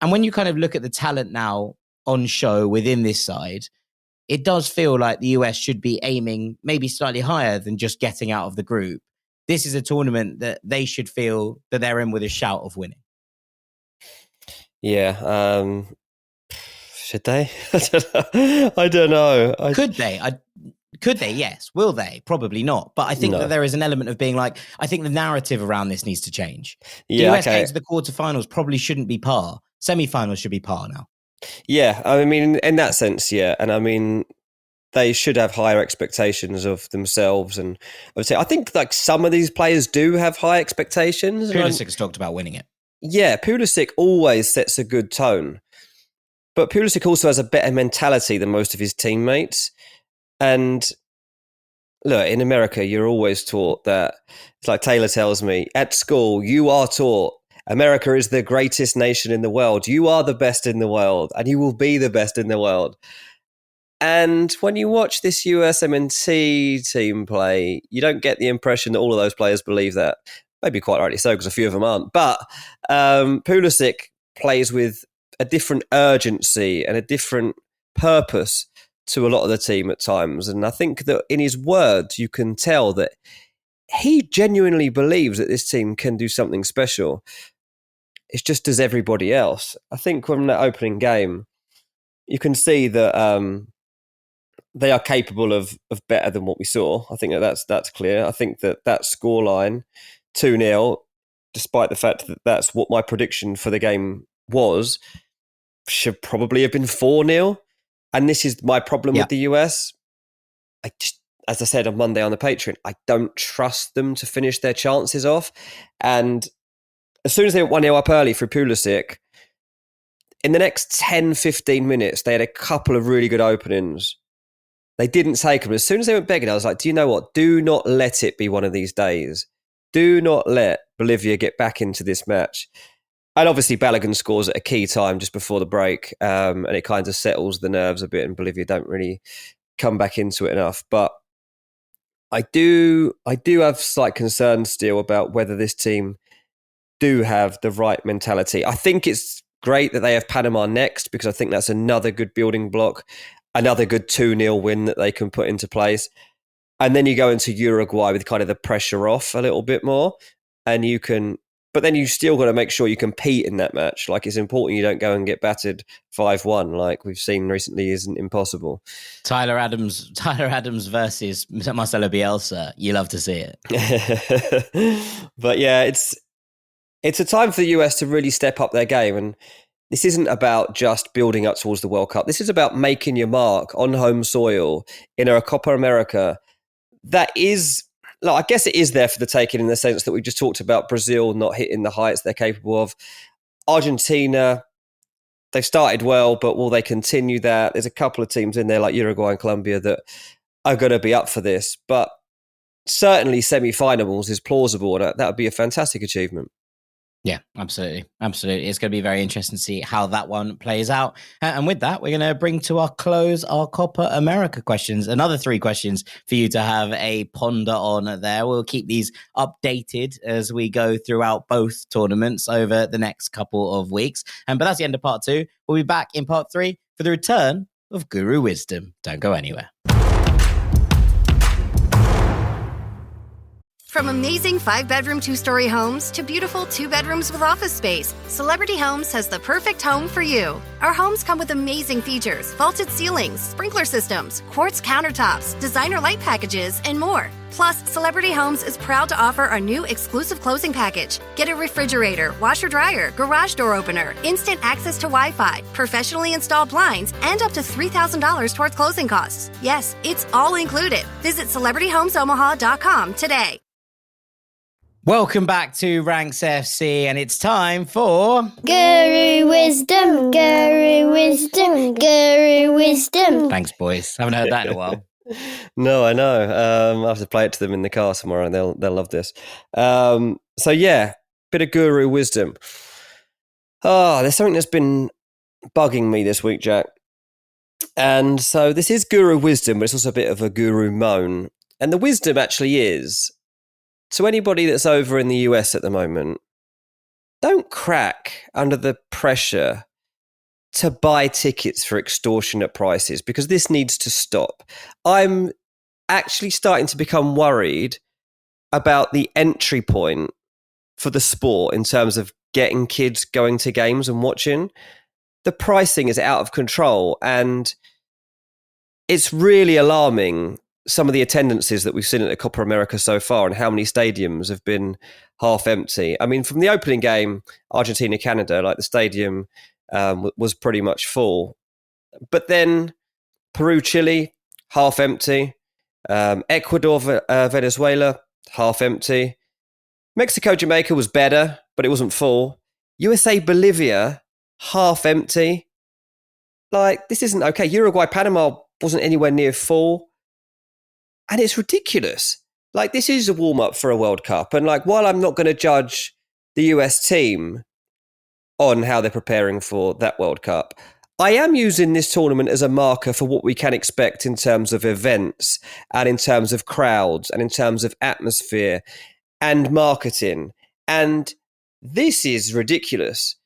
And when you kind of look at the talent now on show within this side, it does feel like the US should be aiming maybe slightly higher than just getting out of the group. This is a tournament that they should feel that they're in with a shout of winning. Yeah. Should they? I don't know. Could they? Could they? Yes. Will they? Probably not. But I think that there is an element of being like, I think the narrative around this needs to change. Yeah, the US getting to the quarterfinals probably shouldn't be par. Semi-finals should be par now. Yeah. I mean, in that sense, yeah. And I mean, they should have higher expectations of themselves. And I think like some of these players do have high expectations. Pulisic has talked about winning it. Yeah, Pulisic always sets a good tone. But Pulisic also has a better mentality than most of his teammates. And look, in America, you're always taught that, it's like Taylor tells me, at school, you are taught America is the greatest nation in the world. You are the best in the world, and you will be the best in the world. And when you watch this USMNT team play, you don't get the impression that all of those players believe that. Maybe quite rightly so, because a few of them aren't. But Pulisic plays with a different urgency and a different purpose to a lot of the team at times. And I think that in his words, you can tell that he genuinely believes that this team can do something special. It's just as everybody else. I think from that opening game, you can see that they are capable of better than what we saw. I think that's clear. I think that scoreline, 2-0, despite the fact that that's what my prediction for the game was, should probably have been 4-0. And this is my problem with the US. I just, as I said on Monday on the Patreon, I don't trust them to finish their chances off. And as soon as they went 1-0 up early for Pulisic, in the next 10, 15 minutes, they had a couple of really good openings. They didn't take them. As soon as they went begging, I was like, do you know what? Do not let it be one of these days. Do not let Bolivia get back into this match. And obviously, Balogun scores at a key time just before the break, and it kind of settles the nerves a bit, and Bolivia don't really come back into it enough. But I do have slight concerns still about whether this team do have the right mentality. I think it's great that they have Panama next, because I think that's another good building block, another good 2-0 win that they can put into place. And then you go into Uruguay with kind of the pressure off a little bit more, and you can... But then you still got to make sure you compete in that match. Like, it's important you don't go and get battered 5-1 like we've seen recently isn't impossible. Tyler Adams versus Marcelo Bielsa. You love to see it. But yeah, it's a time for the US to really step up their game. And this isn't about just building up towards the World Cup. This is about making your mark on home soil in a Copa America that is... Look, I guess it is there for the taking in the sense that we just talked about Brazil not hitting the heights they're capable of. Argentina, they've started well, but will they continue that? There's a couple of teams in there like Uruguay and Colombia that are going to be up for this. But certainly semi-finals is plausible, and that would be a fantastic achievement. Yeah, absolutely. Absolutely. It's going to be very interesting to see how that one plays out. And with that, we're going to bring to our close our Copa America questions. Another 3 questions for you to have a ponder on there. We'll keep these updated as we go throughout both tournaments over the next couple of weeks. But that's the end of part 2. We'll be back in part 3 for the return of Guru Wisdom. Don't go anywhere. From amazing 5-bedroom, 2-story homes to beautiful 2 bedrooms with office space, Celebrity Homes has the perfect home for you. Our homes come with amazing features: vaulted ceilings, sprinkler systems, quartz countertops, designer light packages, and more. Plus, Celebrity Homes is proud to offer our new exclusive closing package. Get a refrigerator, washer-dryer, garage door opener, instant access to Wi-Fi, professionally installed blinds, and up to $3,000 towards closing costs. Yes, it's all included. Visit CelebrityHomesOmaha.com today. Welcome back to Ranks FC, and it's time for... Guru Wisdom, Guru Wisdom, Guru Wisdom. Thanks, boys. Haven't heard that in a while. No, I know. I have to play it to them in the car tomorrow, and they'll love this. So yeah, bit of Guru Wisdom. Oh, there's something that's been bugging me this week, Jack. And so this is Guru Wisdom, but it's also a bit of a Guru moan. And the wisdom actually is... to anybody that's over in the US at the moment, don't crack under the pressure to buy tickets for extortionate prices, because this needs to stop. I'm actually starting to become worried about the entry point for the sport in terms of getting kids going to games and watching. The pricing is out of control, and it's really alarming, some of the attendances that we've seen at the Copa America so far and how many stadiums have been half empty. I mean, from the opening game, Argentina-Canada, like the stadium was pretty much full. But then Peru-Chile, half empty. Ecuador, Venezuela, half empty. Mexico, Jamaica was better, but it wasn't full. USA, Bolivia, half empty. Like, this isn't okay. Uruguay, Panama wasn't anywhere near full. And it's ridiculous. Like, this is a warm-up for a World Cup. And, like, while I'm not going to judge the US team on how they're preparing for that World Cup, I am using this tournament as a marker for what we can expect in terms of events and in terms of crowds and in terms of atmosphere and marketing. And this is ridiculous.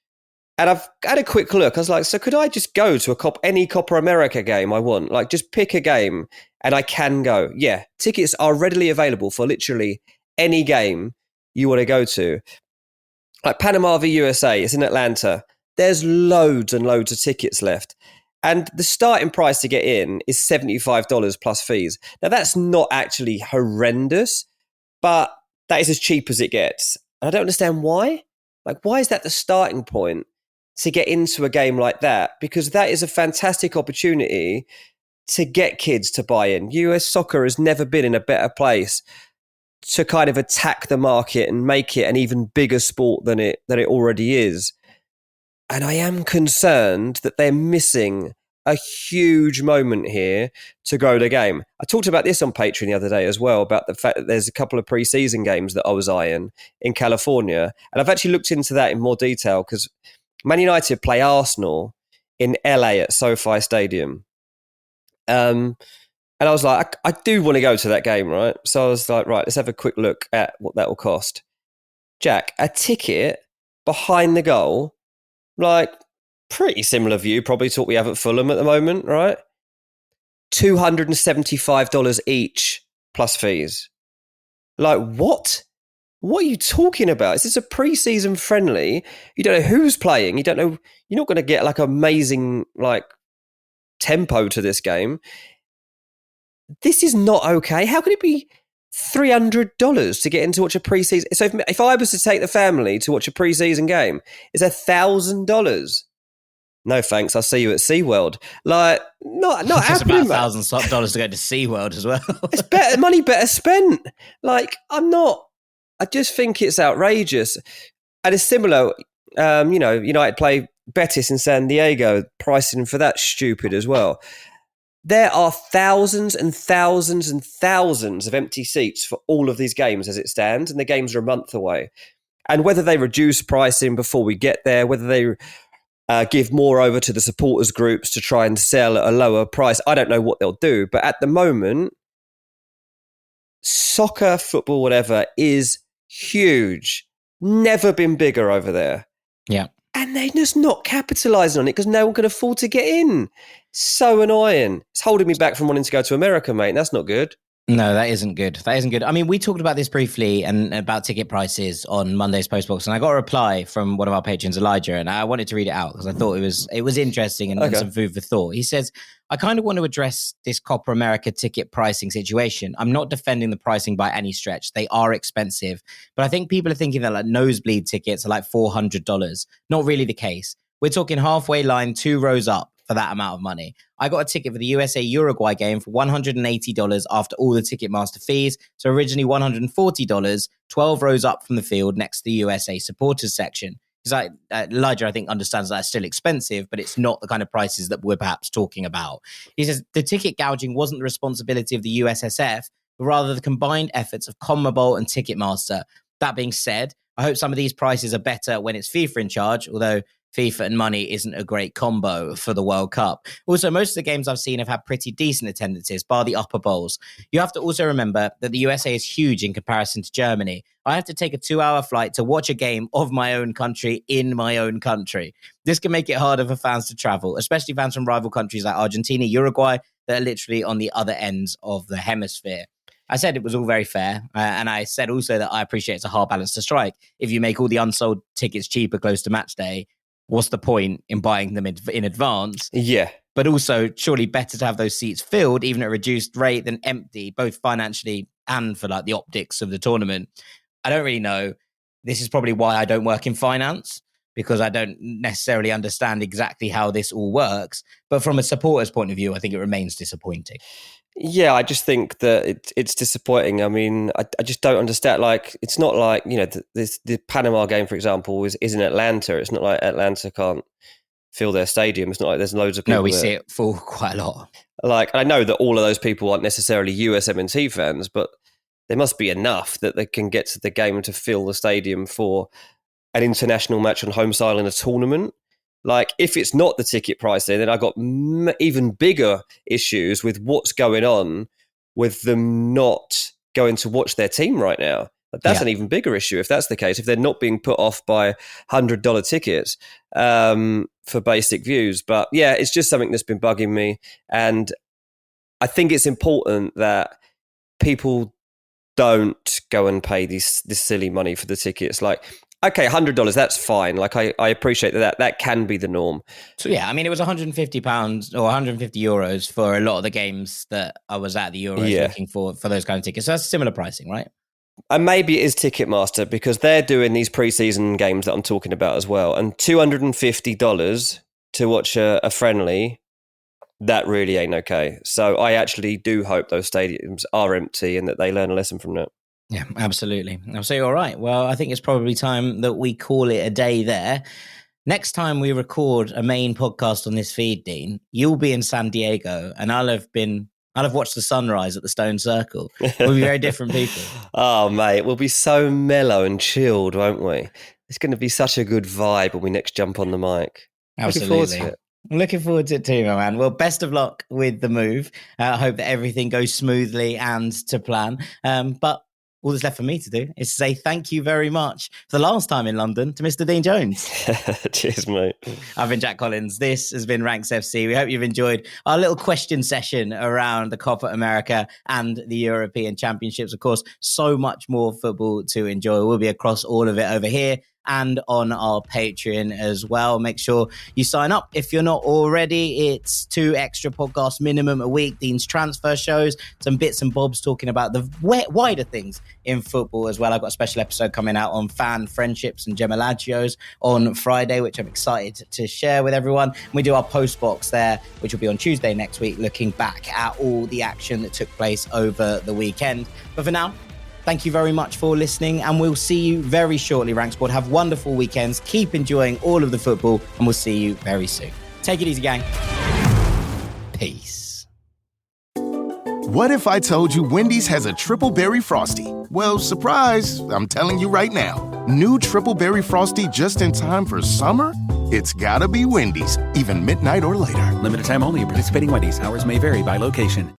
And I've had a quick look. I was like, so could I just go to any Copa America game I want? Like, just pick a game and I can go. Yeah, tickets are readily available for literally any game you want to go to. Like Panama v USA, it's in Atlanta. There's loads and loads of tickets left. And the starting price to get in is $75 plus fees. Now, that's not actually horrendous, but that is as cheap as it gets. And I don't understand why. Like, why is that the starting point to get into a game like that? Because that is a fantastic opportunity to get kids to buy in. US soccer has never been in a better place to kind of attack the market and make it an even bigger sport than it already is. And I am concerned that they're missing a huge moment here to grow the game. I talked about this on Patreon the other day as well, about the fact that there's a couple of pre-season games that I was eyeing in California. And I've actually looked into that in more detail because Man United play Arsenal in LA at SoFi Stadium. And I was like, I do want to go to that game, right? So I was like, right, let's have a quick look at what that will cost. Jack, a ticket behind the goal, like pretty similar view probably to what we have at Fulham at the moment, right? $275 each plus fees. Like, what? What are you talking about? Is this a pre-season friendly? You don't know who's playing. You don't know. You're not going to get like amazing like tempo to this game. This is not okay. How can it be $300 to get in to watch a pre-season? So if I was to take the family to watch a pre-season game, it's $1,000. No thanks. I'll see you at SeaWorld. Like, not it's happening. It's about $1,000 to go to SeaWorld as well. It's better money, better spent. Like, I just think it's outrageous. And it's similar, United play Betis in San Diego, pricing for that stupid as well. There are thousands and thousands and thousands of empty seats for all of these games as it stands, and the games are a month away. And whether they reduce pricing before we get there, whether they give more over to the supporters groups to try and sell at a lower price, I don't know what they'll do. But at the moment, soccer, football, whatever, is huge. Never been bigger over there. Yeah. And they're just not capitalising on it because no one can afford to get in. So annoying. It's holding me back from wanting to go to America, mate. That's not good. No, that isn't good. That isn't good. I mean, we talked about this briefly and about ticket prices on Monday's Postbox, and I got a reply from one of our patrons, Elijah, and I wanted to read it out because I thought it was interesting and some food for thought. He says, I kind of want to address this Copa America ticket pricing situation. I'm not defending the pricing by any stretch. They are expensive, but I think people are thinking that like nosebleed tickets are like $400. Not really the case. We're talking halfway line, 2 rows up for that amount of money. I got a ticket for the USA-Uruguay game for $180 after all the Ticketmaster fees. So originally $140, 12 rows up from the field next to the USA supporters section. Because Elijah, I think, understands that it's still expensive, but it's not the kind of prices that we're perhaps talking about. He says the ticket gouging wasn't the responsibility of the USSF, but rather the combined efforts of CONMEBOL and Ticketmaster. That being said, I hope some of these prices are better when it's FIFA in charge, although FIFA and money isn't a great combo for the World Cup. Also, most of the games I've seen have had pretty decent attendances, bar the upper bowls. You have to also remember that the USA is huge in comparison to Germany. I have to take a 2-hour flight to watch a game of my own country in my own country. This can make it harder for fans to travel, especially fans from rival countries like Argentina, Uruguay, that are literally on the other ends of the hemisphere. I said it was all very fair, and I said also that I appreciate it's a hard balance to strike. If you make all the unsold tickets cheaper close to match day, what's the point in buying them in advance? Yeah. But also, surely better to have those seats filled, even at a reduced rate, than empty, both financially and for like the optics of the tournament. I don't really know. This is probably why I don't work in finance. because I don't necessarily understand exactly how this all works. But from a supporter's point of view, I think it remains disappointing. Yeah, I just think that it's disappointing. I mean, I just don't understand. Like, it's not like, the Panama game, for example, is in Atlanta. It's not like Atlanta can't fill their stadium. It's not like there's loads of people. No, we see it full quite a lot. Like, I know that all of those people aren't necessarily USMNT fans, but there must be enough that they can get to the game to fill the stadium for an international match on home soil in a tournament. Like, if it's not the ticket price then I've got even bigger issues with what's going on with them not going to watch their team right now. That's an even bigger issue if that's the case, if they're not being put off by $100 tickets for basic views. But yeah, it's just something that's been bugging me. And I think it's important that people don't go and pay this silly money for the tickets. Like, okay, $100, that's fine. Like, I appreciate that can be the norm. So yeah, I mean, it was £150 or €150 for a lot of the games that I was at the Euros looking for those kind of tickets. So that's similar pricing, right? And maybe it is Ticketmaster because they're doing these pre-season games that I'm talking about as well. And $250 to watch a friendly, that really ain't okay. So I actually do hope those stadiums are empty and that they learn a lesson from that. Yeah, absolutely. I'll say, all right. Well, I think it's probably time that we call it a day there. Next time we record a main podcast on this feed, Dean, you'll be in San Diego and I'll have watched the sunrise at the Stone Circle. We'll be very different people. Oh, mate, we'll be so mellow and chilled, won't we? It's going to be such a good vibe when we next jump on the mic. Absolutely. Looking forward to it too, my man. Well, best of luck with the move. I hope that everything goes smoothly and to plan. But all that's left for me to do is to say thank you very much for the last time in London to Mr. Dean Jones. Cheers, mate. I've been Jack Collins. This has been Ranks FC. We hope you've enjoyed our little question session around the Copa America and the European Championships. Of course, so much more football to enjoy. We'll be across all of it over here and on our Patreon as well. Make sure you sign up if you're not already. It's 2 extra podcasts minimum a week. Dean's transfer shows, some bits and bobs talking about the wider things in football as well. I've got a special episode coming out on fan friendships and Gemelagios on Friday, which I'm excited to share with everyone. We do our post box there, which will be on Tuesday next week, looking back at all the action that took place over the weekend. But for now, thank you very much for listening, and we'll see you very shortly, Rank Squad. Have wonderful weekends. Keep enjoying all of the football, and we'll see you very soon. Take it easy, gang. Peace. What if I told you Wendy's has a triple berry frosty? Well, surprise, I'm telling you right now. New triple berry frosty just in time for summer? It's gotta be Wendy's, even midnight or later. Limited time only. Participating Wendy's. Hours may vary by location.